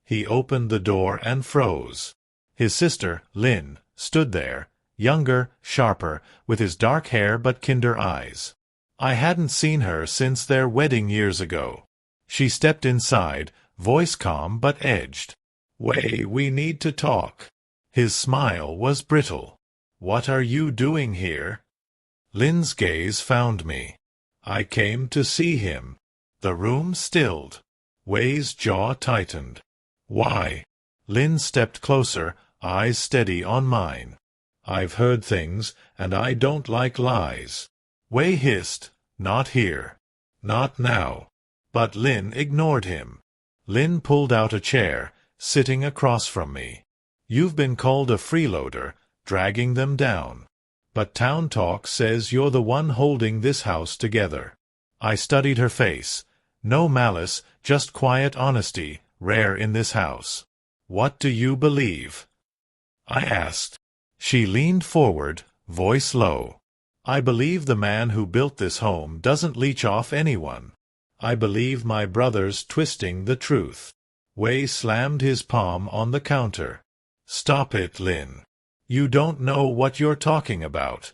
He opened the door and froze. His sister, Lin, stood there, younger, sharper, with his dark hair but kinder eyes. I hadn't seen her since their wedding years ago. She stepped inside, voice calm but edged. "Wei, we need to talk." His smile was brittle. "What are you doing here?" Lin's gaze found me. "I came to see him." The room stilled. Wei's jaw tightened. "Why?" Lin stepped closer, eyes steady on mine. "I've heard things, and I don't like lies." Wei hissed, "Not here. Not now." But Lin ignored him. Lin pulled out a chair, sitting across from me. "You've been called a freeloader, dragging them down. But town talk says you're the one holding this house together." I studied her face. No malice, just quiet honesty, rare in this house. "What do you believe?" I asked. She leaned forward, voice low. "I believe the man who built this home doesn't leech off anyone. I believe my brother's twisting the truth." Wei slammed his palm on the counter. "Stop it, Lin. You don't know what you're talking about."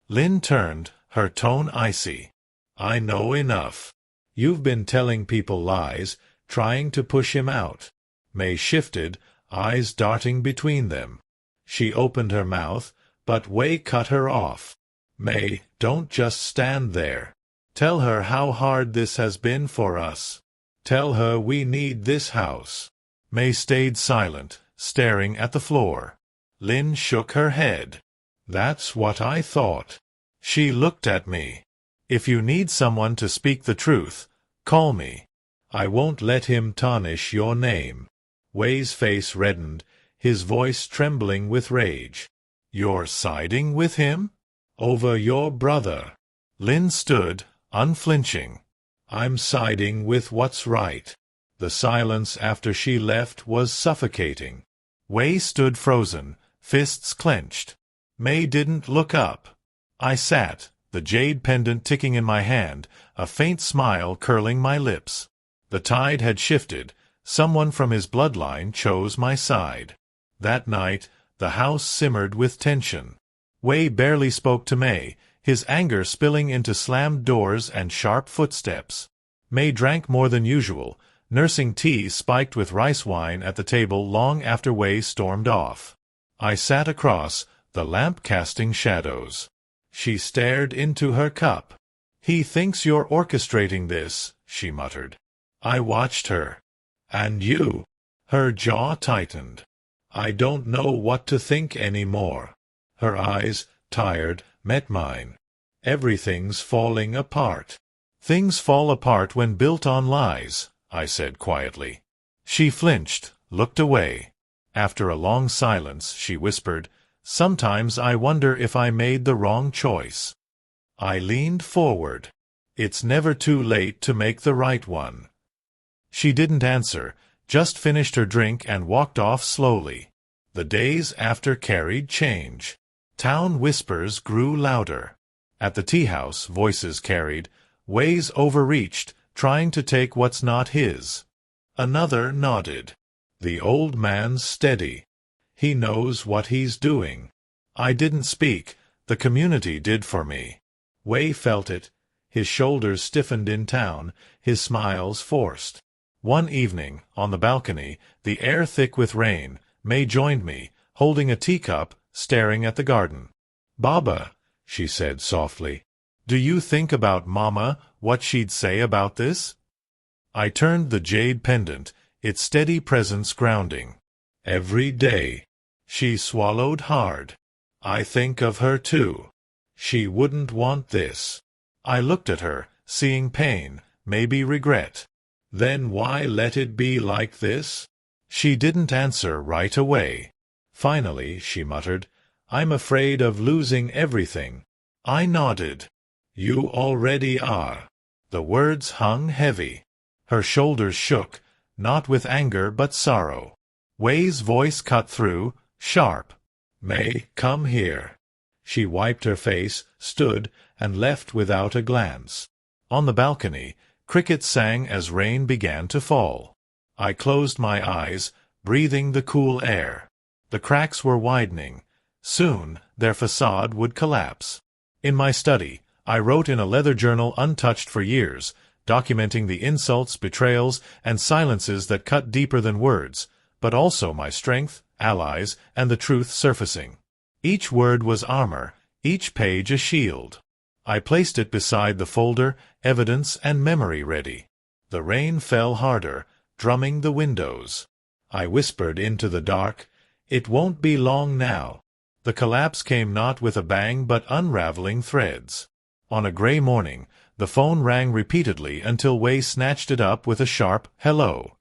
Lin turned, her tone icy. "I know enough. You've been telling people lies, trying to push him out." May shifted, eyes darting between them. She opened her mouth, but Wei cut her off. "May, don't just stand there. Tell her how hard this has been for us. Tell her we need this house." May stayed silent, staring at the floor. Lynn shook her head. That's what I thought. She looked at me. If you need someone to speak the truth, call me. I won't let him tarnish your name. Wei's face reddened, his voice trembling with rage. You're siding with him? Over your brother. Lynn stood, unflinching. I'm siding with what's right. The silence after she left was suffocating. Wei stood frozen, fists clenched. May didn't look up. I sat, the jade pendant ticking in my hand, a faint smile curling my lips. The tide had shifted. Someone from his bloodline chose my side. That night, the house simmered with tension. Wei barely spoke to May, his anger spilling into slammed doors and sharp footsteps. May drank more than usual, nursing tea spiked with rice wine at the table long after Wei stormed off. I sat across, the lamp casting shadows. She stared into her cup. He thinks you're orchestrating this, she muttered. I watched her. And you? Her jaw tightened. I don't know what to think anymore. Her eyes, tired, met mine. Everything's falling apart. Things fall apart when built on lies, I said quietly. She flinched, looked away. After a long silence, she whispered, Sometimes I wonder if I made the wrong choice. I leaned forward. It's never too late to make the right one. She didn't answer, just finished her drink and walked off slowly. The days after carried change. Town whispers grew louder. At the tea-house, voices carried, Wei's overreached, trying to take what's not his. Another nodded. The old man's steady. He knows what he's doing. I didn't speak. The community did for me. Wei felt it. His shoulders stiffened in town, his smiles forced. One evening, on the balcony, the air thick with rain, May joined me, holding a teacup, staring at the garden. Baba, she said softly, do you think about Mama, what she'd say about this? I turned the jade pendant, its steady presence grounding. Every day. She swallowed hard. I think of her too. She wouldn't want this. I looked at her, seeing pain, maybe regret. Then why let it be like this? She didn't answer right away. Finally, she muttered, I'm afraid of losing everything. I nodded. You already are. The words hung heavy. Her shoulders shook, not with anger but sorrow. Wei's voice cut through, sharp. May, come here. She wiped her face, stood, and left without a glance. On the balcony, crickets sang as rain began to fall. I closed my eyes, breathing the cool air. The cracks were widening. Soon, their facade would collapse. In my study, I wrote in a leather journal untouched for years, documenting the insults, betrayals, and silences that cut deeper than words, but also my strength, allies, and the truth surfacing. Each word was armor, each page a shield. I placed it beside the folder, evidence and memory ready. The rain fell harder, drumming the windows. I whispered into the dark, it won't be long now. The collapse came not with a bang but unraveling threads. On a gray morning, the phone rang repeatedly until Wei snatched it up with a sharp hello.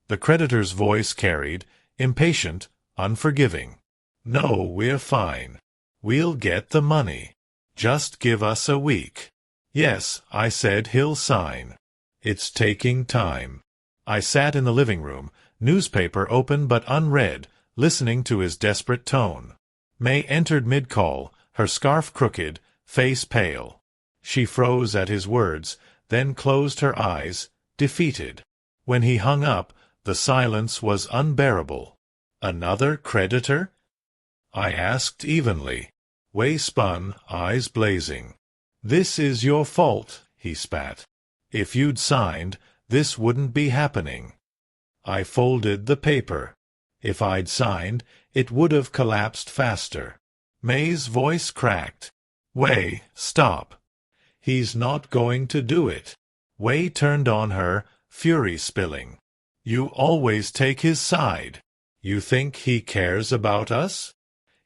The creditor's voice carried, impatient, unforgiving. No, we're fine. We'll get the money. Just give us a week. Yes, I said he'll sign. It's taking time. I sat in the living room, newspaper open but unread, listening to his desperate tone. May entered mid-call, her scarf crooked, face pale. She froze at his words, then closed her eyes, defeated. When he hung up, the silence was unbearable. Another creditor? I asked evenly. Wei spun, eyes blazing. This is your fault, he spat. If you'd signed, this wouldn't be happening. I folded the paper. If I'd signed, it would have collapsed faster. May's voice cracked. Wei, stop. He's not going to do it. Wei turned on her, fury spilling. You always take his side. You think he cares about us?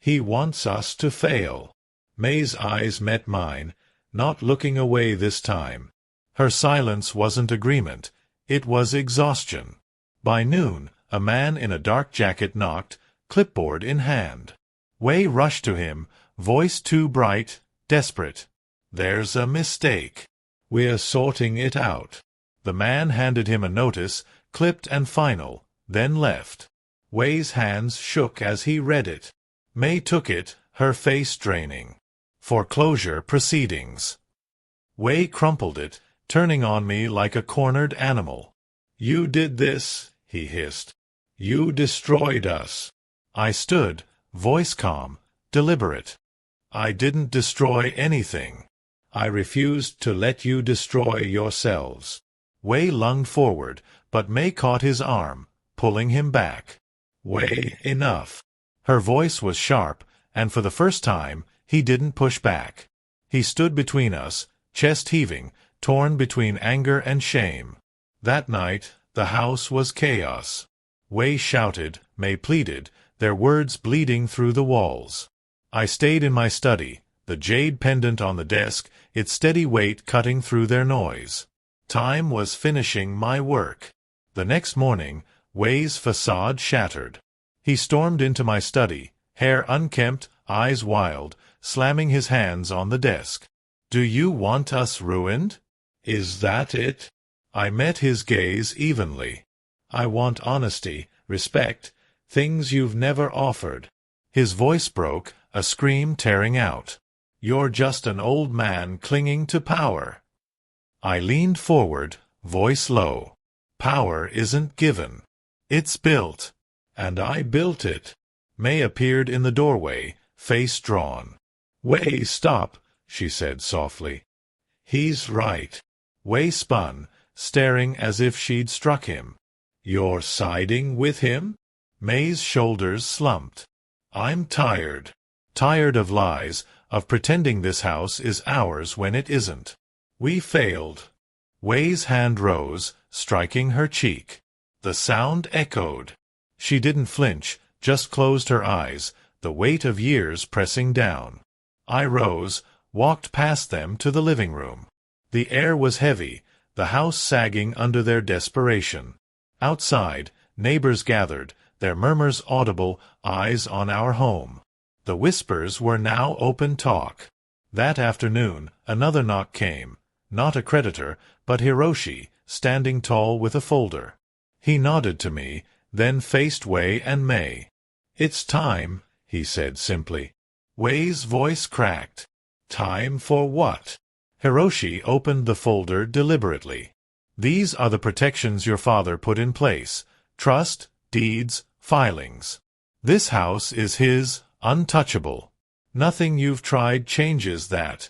He wants us to fail. May's eyes met mine, not looking away this time. Her silence wasn't agreement, it was exhaustion. By noon, a man in a dark jacket knocked, clipboard in hand. Wei rushed to him, voice too bright, desperate. "There's a mistake. We're sorting it out." The man handed him a notice, clipped and final, then left. Wei's hands shook as he read it. May took it, her face draining. Foreclosure proceedings. Wei crumpled it, turning on me like a cornered animal. "You did this," he hissed. "You destroyed us." I stood, voice calm, deliberate. "I didn't destroy anything. I refused to let you destroy yourselves." Wei lunged forward, but May caught his arm, pulling him back. "Wei, enough." Her voice was sharp, and for the first time, he didn't push back. He stood between us, chest heaving, torn between anger and shame. That night, the house was chaos. Wei shouted, May pleaded, their words bleeding through the walls. I stayed in my study, the jade pendant on the desk, its steady weight cutting through their noise. Time was finishing my work. The next morning, Wei's facade shattered. He stormed into my study, hair unkempt, eyes wild, slamming his hands on the desk. "Do you want us ruined? Is that it?" I met his gaze evenly. "I want honesty, respect, things you've never offered." His voice broke, a scream tearing out. "You're just an old man clinging to power." I leaned forward, voice low. "Power isn't given. It's built. And I built it." May appeared in the doorway, face drawn. "Wei, stop," she said softly. "He's right." Wei spun, staring as if she'd struck him. "You're siding with him?" May's shoulders slumped. "I'm tired. Tired of lies, of pretending this house is ours when it isn't. We failed." Wei's hand rose, striking her cheek. The sound echoed. She didn't flinch, just closed her eyes, the weight of years pressing down. I rose, walked past them to the living room. The air was heavy, the house sagging under their desperation. Outside, neighbors gathered, their murmurs audible, eyes on our home. The whispers were now open talk. That afternoon, another knock came, not a creditor, but Hiroshi, standing tall with a folder. He nodded to me, then faced Wei and May. "It's time," he said simply. Wei's voice cracked. "Time for what?" Hiroshi opened the folder deliberately. "These are the protections your father put in place. Trust, deeds, filings. This house is his, untouchable. Nothing you've tried changes that."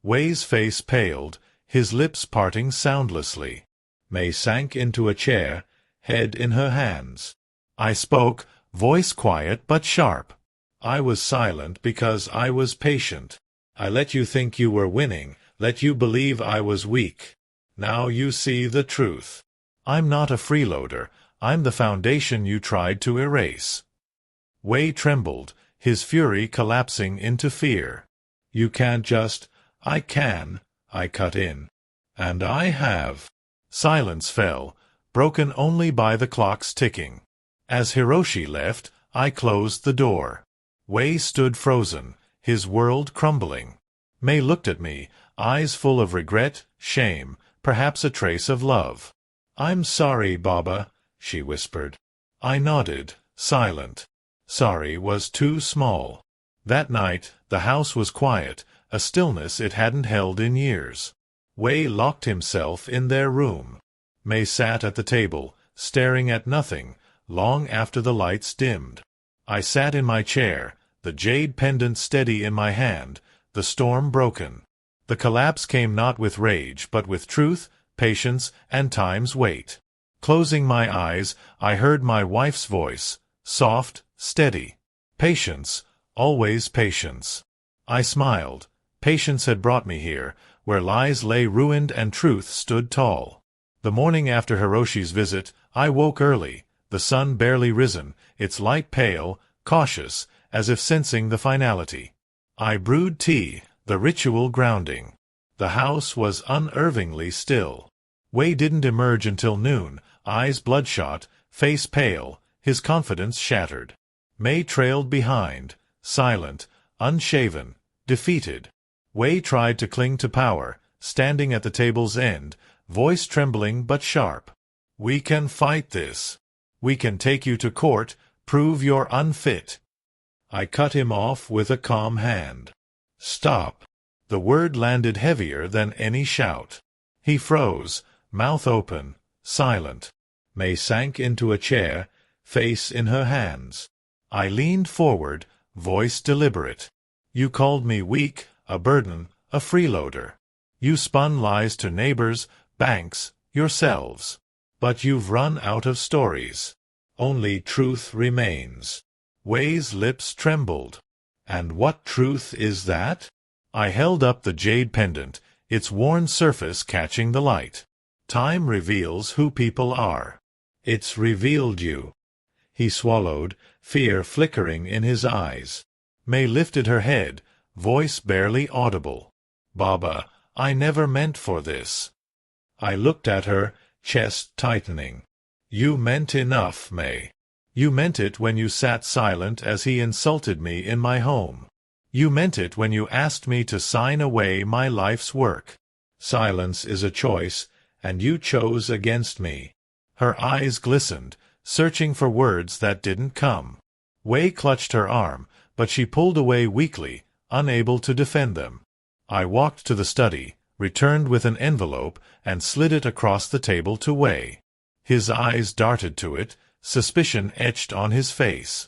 Wei's face paled, his lips parting soundlessly. May sank into a chair, head in her hands. I spoke, voice quiet but sharp. "I was silent because I was patient. I let you think you were winning, let you believe I was weak. Now you see the truth. I'm not a freeloader. I'm the foundation you tried to erase." Wei trembled, his fury collapsing into fear. "You can't just—" "I can," I cut in. "And I have." Silence fell, broken only by the clock's ticking. As Hiroshi left, I closed the door. Wei stood frozen, his world crumbling. May looked at me, eyes full of regret, shame, perhaps a trace of love. "I'm sorry, Baba," she whispered. I nodded, silent. Sorry was too small. That night, the house was quiet, a stillness it hadn't held in years. Wei locked himself in their room. May sat at the table, staring at nothing, long after the lights dimmed. I sat in my chair, the jade pendant steady in my hand, the storm broken. The collapse came not with rage, but with truth, patience, and time's weight. Closing my eyes, I heard my wife's voice, soft, steady. "Patience, always patience." I smiled. Patience had brought me here, where lies lay ruined and truth stood tall. The morning after Hiroshi's visit, I woke early, the sun barely risen, its light pale, cautious, as if sensing the finality. I brewed tea, the ritual grounding. The house was unnervingly still. Wei didn't emerge until noon, eyes bloodshot, face pale, his confidence shattered. Mei trailed behind, silent, unshaven, defeated. Wei tried to cling to power, standing at the table's end, voice trembling but sharp. "We can fight this. We can take you to court, prove you're unfit." I cut him off with a calm hand. "Stop." The word landed heavier than any shout. He froze, mouth open, silent. Mei sank into a chair, face in her hands. I leaned forward, voice deliberate. "You called me weak, a burden, a freeloader. You spun lies to neighbors, banks, yourselves. But you've run out of stories. Only truth remains." Wei's lips trembled. "And what truth is that?" I held up the jade pendant, its worn surface catching the light. "Time reveals who people are. It's revealed you." He swallowed, fear flickering in his eyes. Mei lifted her head, voice barely audible. "Baba, I never meant for this." I looked at her, chest tightening. "You meant enough, Mei. You meant it when you sat silent as he insulted me in my home. You meant it when you asked me to sign away my life's work. Silence is a choice, and you chose against me." Her eyes glistened, searching for words that didn't come. Wei clutched her arm, but she pulled away weakly, unable to defend them. I walked to the study, returned with an envelope, and slid it across the table to Wei. His eyes darted to it, suspicion etched on his face.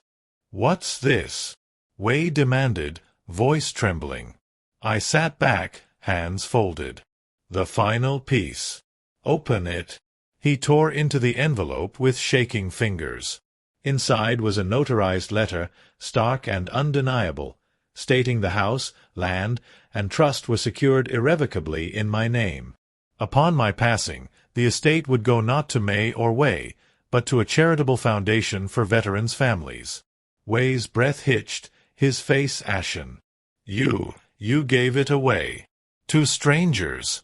"What's this?" Wei demanded, voice trembling. I sat back, hands folded. "The final piece. Open it." He tore into the envelope with shaking fingers. Inside was a notarized letter, stark and undeniable, stating the house, land, and trust were secured irrevocably in my name. Upon my passing, the estate would go not to Mei or Wei, but to a charitable foundation for veterans' families. Wei's breath hitched, his face ashen. You gave it away. To strangers."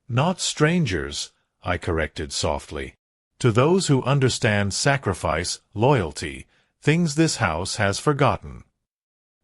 "Not strangers," I corrected softly. "To those who understand sacrifice, loyalty, things this house has forgotten."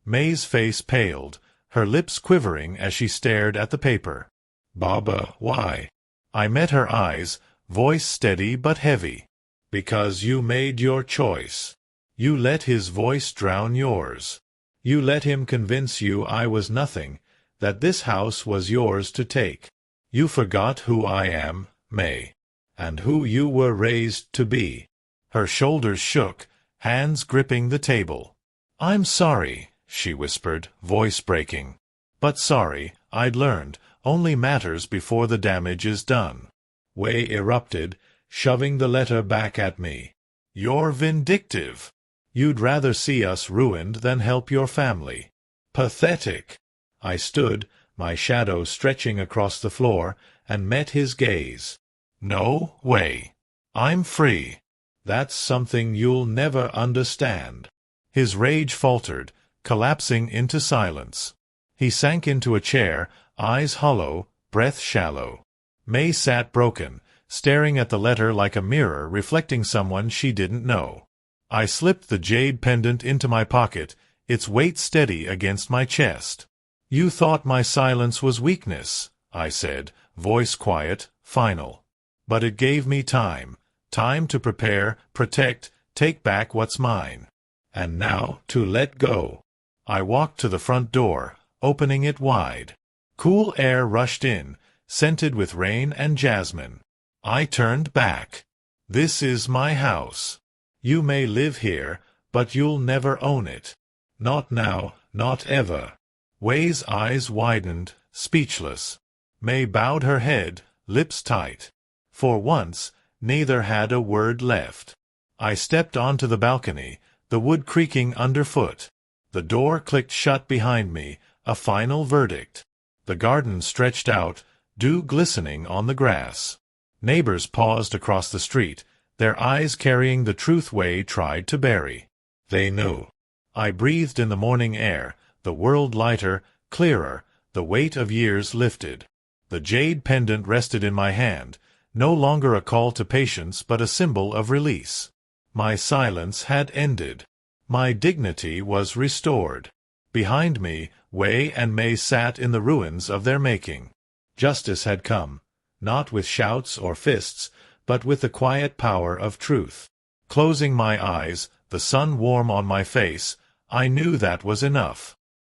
Mei's face paled, her lips quivering as she stared at the paper. "Baba, why?" I met her eyes, voice steady but heavy. "Because you made your choice. You let his voice drown yours. You let him convince you I was nothing, that this house was yours to take. You forgot who I am, Mei, and who you were raised to be." Her shoulders shook, hands gripping the table. "I'm sorry," she whispered, voice breaking. "But sorry, I'd learned, only matters before the damage is done." Wei erupted, shoving the letter back at me. "You're vindictive. You'd rather see us ruined than help your family. Pathetic." I stood, my shadow stretching across the floor, and met his gaze. "No, Wei. I'm free. That's something you'll never understand." His rage faltered, collapsing into silence. He sank into a chair, eyes hollow, breath shallow. Mei sat broken, staring at the letter like a mirror reflecting someone she didn't know. I slipped the jade pendant into my pocket, its weight steady against my chest. "You thought my silence was weakness," I said, voice quiet, final. "But it gave me time to prepare, protect, take back what's mine. And now to let go." I walked to the front door, opening it wide. Cool air rushed in, scented with rain and jasmine. I turned back. "This is my house. You may live here, but you'll never own it. Not now, not ever." Wei's eyes widened, speechless. Mei bowed her head, lips tight. For once, neither had a word left. I stepped onto the balcony, the wood creaking underfoot. The door clicked shut behind me, a final verdict. The garden stretched out, dew glistening on the grass. Neighbors paused across the street, their eyes carrying the truth Wei tried to bury. They knew. I breathed in the morning air, the world lighter, clearer, the weight of years lifted. The jade pendant rested in my hand, no longer a call to patience but a symbol of release. My silence had ended. My dignity was restored. Behind me, Wei and Mei sat in the ruins of their making. Justice had come, not with shouts or fists, but with the quiet power of truth. Closing my eyes, the sun warm on my face, I knew that was enough.